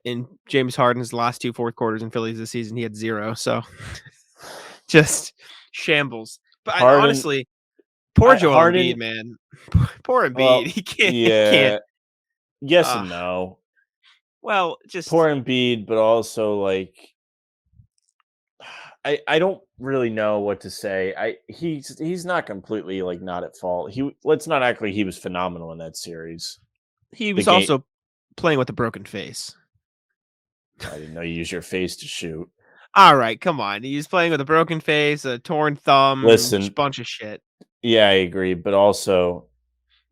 In James Harden's last 2 fourth quarters in Philly this season, he had 0. So just shambles. But Harden, honestly, poor Joel Embiid, Harden. man. Poor Embiid. Well, He can't. He can't. yeah, yes Uh, and no. well, just Poor Embiid, but also like I don't really know what to say. He's not completely like not at fault. Let's not act like he was phenomenal in that series. he The was game. also playing with a broken face. I didn't know you use your face to shoot. All right, come on. He's playing with a broken face, a torn thumb, Listen, bunch of shit. yeah, I agree, but also,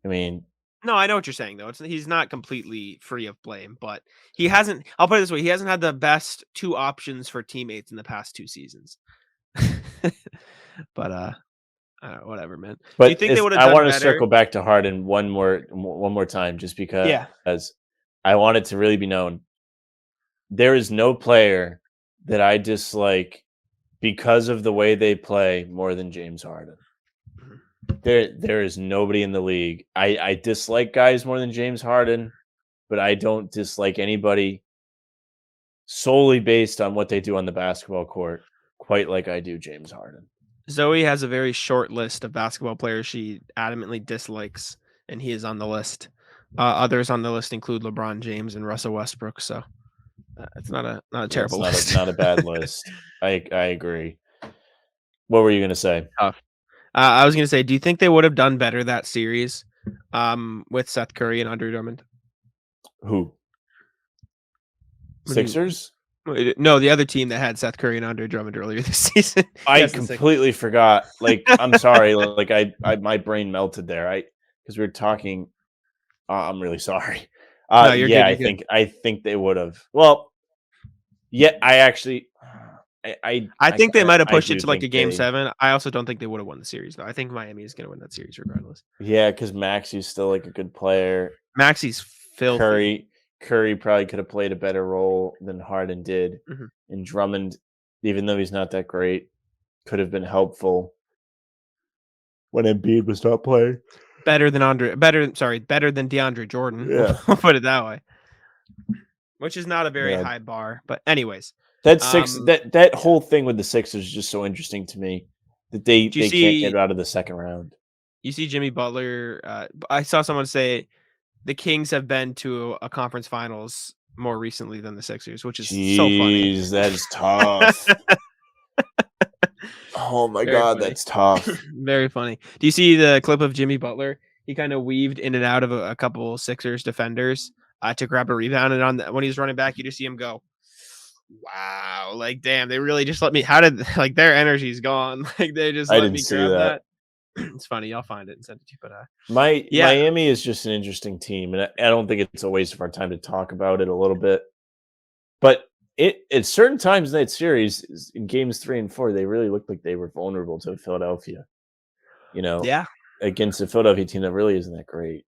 I mean, No, I know what you're saying though. He's not completely free of blame, but he hasn't. I'll put it this way: he hasn't had the best 2 options for teammates in the past 2 seasons. But whatever, man. Do you but think they would have I done want to better? circle back to Harden one more time, just because Yeah. I want it to really be known. There is no player that I dislike because of the way they play more than James Harden. Mhm. There is nobody in the league. I dislike guys more than James Harden, but I don't dislike anybody solely based on what they do on the basketball court, quite like I do James Harden. Zoe has a very short list of basketball players she adamantly dislikes, and he is on the list. Others on the list include LeBron James and Russell Westbrook. So it's not a Yeah, it's terrible list. not a bad list. I agree. What were you gonna say? Tough. I was gonna say, do you think they would have done better that series, with Seth Curry and Andre Drummond? Who? What do you? Sixers? No, the other team that had Seth Curry and Andre Drummond earlier this season. I Yes, the Sixers. completely forgot. Like, I'm sorry. Like, I my brain melted there. Because we were talking. I'm really sorry. No, you're Yeah, good. You're good. I think they would have. Well, yeah, I actually, I think they might have I pushed it do to like a think game they. 7. I also don't think they would have won the series though. I think Miami is going to win that series regardless. Yeah, because Maxi's still like a good player. Maxi's filthy. Curry probably could have played a better role than Harden did, Mhm. and Drummond, even though he's not that great, could have been helpful when Embiid was not playing. Better than DeAndre Jordan. Yeah. We'll put it that way. Which is not a very Yeah. high bar, but anyways. That whole thing with the Sixers is just so interesting to me that they can't get out of the second round. You see Jimmy Butler. I saw someone say the Kings have been to a conference finals more recently than the Sixers, which is so funny. Jeez, that is tough. Oh my Very god, funny. that's tough. Very funny. Do you see the clip of Jimmy Butler? He kind of weaved in and out of a couple Sixers defenders to grab a rebound, and when he was running back, you just see him go Wow, like, damn, they really just let me how did like, their energy's gone, like, they just I let didn't me see grab that. that? It's funny, I'll find it and send it to you, but, yeah, Miami is just an interesting team, and I don't think it's a waste of our time to talk about it a little bit. But it at certain times in that series, in games 3 and 4, they really looked like they were vulnerable to Philadelphia, you know, yeah, against a Philadelphia team that really isn't that great.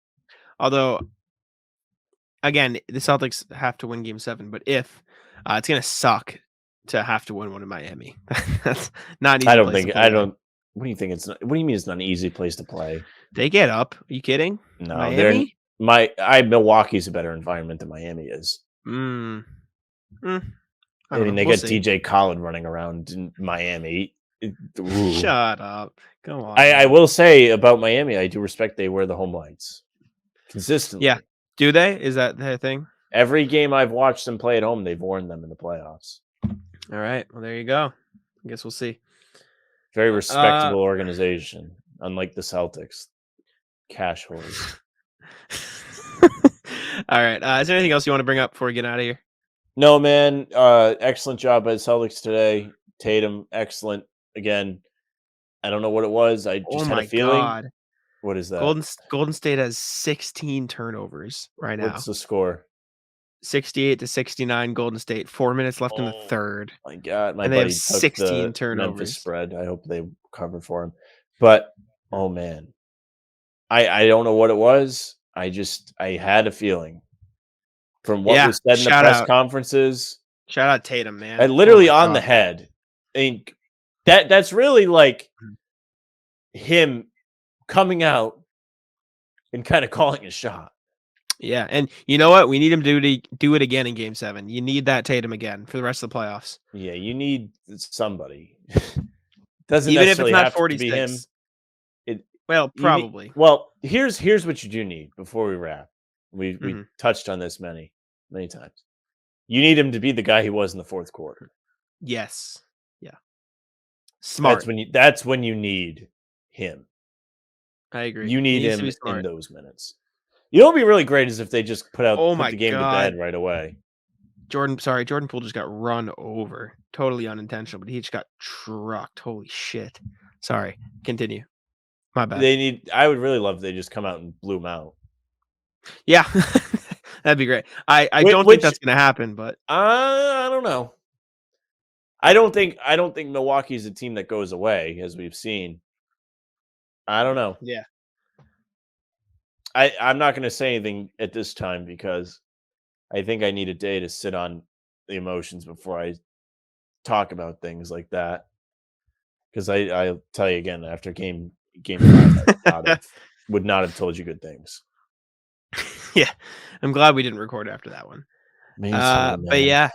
although, again, the Celtics have to win game 7, but if, it's gonna suck to have to win one in Miami. That's not an I easy don't place to think play I there. don't what do you think it's not what do you mean it's not an easy place to play? They get up, are you kidding? No, they're Miami? my I Milwaukee's a better environment than Miami is. Mm, mm, I I don't mean, know, they we'll got see. DJ Khaled running around in Miami. Ooh. Shut up. Come on, I man. will say about Miami, I do respect they wear the home whites Yeah. consistently. Do they? Is that their thing? Every game I've watched them play at home, they've worn them in the playoffs. All right. Well, there you go. I guess we'll see. Very Uh, respectable organization, unlike the Celtics. Cash whores. all right. Is there anything else you want to bring up before we get out of here? No, man. Excellent job by the Celtics today. Tatum, excellent. Again, I don't know what it was. I Oh just had a my feeling. God. What is that? Golden State has 16 turnovers right What's now. the score? 68-69 Golden State. 4 minutes left in the Oh third. my god, my And they have buddy took 16 the Memphis turnovers. spread. I hope they cover for him. But oh man, I don't know what it was. I had a feeling from what Yeah. was said in the press conferences. Shout out Tatum, I man. Oh literally my on the God. head. I mean, that's really like him coming out and kind of calling a shot. Yeah, and you know what? We need him to do it again in Game 7. You need that Tatum again for the rest of the playoffs. Yeah, you need somebody. Doesn't Even if it's necessarily not have to be him. 46. It Well, you need probably. well, here's what you do need before we wrap. We Mhm. touched on this many times. You need him to be the guy he was in the fourth quarter. Yes. Yeah. Smart. That's when you need him. I agree. You He need needs to be him in smart. those minutes. You know what would be really great is if they just Oh put my the game to God. bed right away. Jordan Poole just got run over. Totally unintentional, but he just got trucked. Holy shit. Sorry. Continue. My bad. I would really love if they just come out and blew him out. Yeah. That'd be great. I don't think Which that's gonna happen, but I don't know. I don't think Milwaukee's a team that goes away, as we've seen. I don't know. yeah. I'm not going to say anything at this time because I think I need a day to sit on the emotions before I talk about things like that. Because I'll tell you again after game 5, would not have told you good things. Yeah. I'm glad we didn't record after that one. Me too, But man. yeah,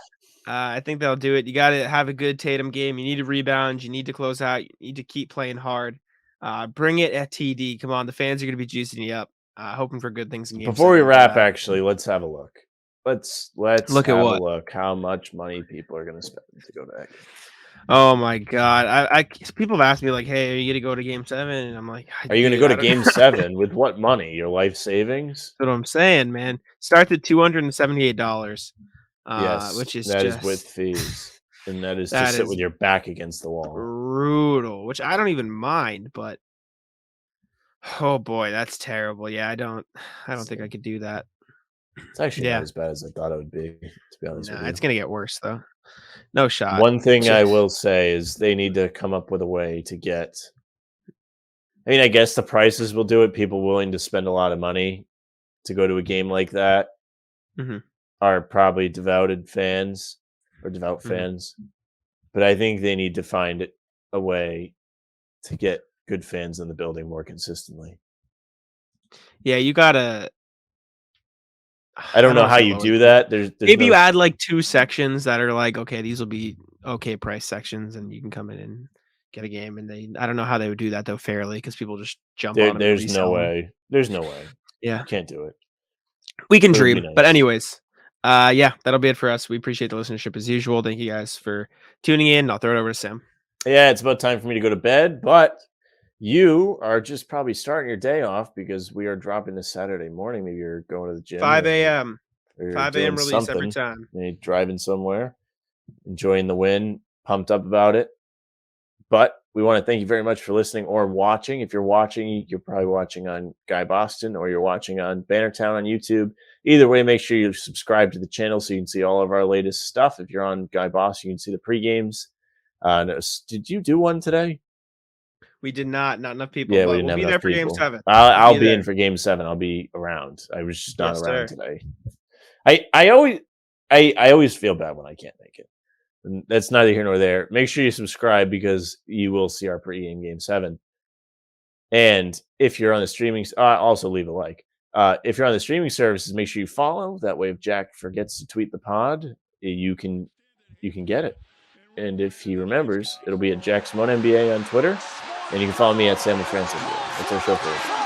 I think they'll do it. You got to have a good Tatum game. You need to rebound. You need to close out. You need to keep playing hard. Bring it at TD. Come on, the fans are going to be juicing you up. Hoping for good things in Game Before we 7. But wrap, actually, let's have a look. Let's look at have a what? look how much money people are going to spend to go to that game. Oh my God! People have asked me like, "Hey, are you going to go to Game 7?" And I'm like, Are you going to "Dude, go to I don't know." game 7 with what money? Your life savings? That's what I'm saying, man. Starts at $278, Yes, which is that is with just fees, and that is to that sit with is your back against the wall. brutal. Which I don't even mind, but oh boy, that's terrible. Yeah, I don't think I So, could do that. it's actually not Yeah. as bad as I thought it would be, to be honest with Nah, it's you. gonna get worse though. No shot. One thing I Just will say is they need to come up with a way to get I mean, I guess the prices will do it. People willing to spend a lot of money to go to a game like that mhm, are probably devoted fans or devout mhm. fans. But I think they need to find a way to get good fans in the building more consistently. Yeah, you gotta I I don't don't know wanna how say you lower do the price. that. There's Maybe no you add like 2 sections that are like, okay, these will be okay price sections and you can come in and get a game and I don't know how they would do that though fairly because people just jump on them and there's no resell them. way. There's no way. Yeah. You can't do it. We can But it would be dream. But nice. anyways, yeah, that'll be it for us. We appreciate the listenership as usual. Thank you guys for tuning in. I'll throw it over to Sam. Yeah, it's about time for me to go to bed, but you are just probably starting your day off because we are dropping this Saturday morning. Maybe you're going to the gym 5 a.m. or you're 5 a.m. doing release every something. time. Maybe driving somewhere. enjoying the win, pumped up about it. But we want to thank you very much for listening or watching. If you're watching, you're probably watching on Guy Boston or you're watching on Bannertown on YouTube. Either way, make sure you subscribe to the channel so you can see all of our latest stuff. If you're on Guy Boston, you can see the pre-games. Did you do one today? We did not enough people, Yeah, we but didn't we'll have be there enough for game people. 7. We'll I'll be be in there. for game 7. I'll be around. I was just not Yes, around sir. today. I always feel bad when I can't make it. And that's neither here nor there. Make sure you subscribe because you will see our pre-game game 7. And if you're on the streaming, also leave a like. If you're on the streaming services, make sure you follow. That way, if Jack forgets to tweet the pod, you can get it. And if he remembers, it'll be at Jack Simone NBA on Twitter, and you can follow me at Sam LaFrance NBA. That's our show for you.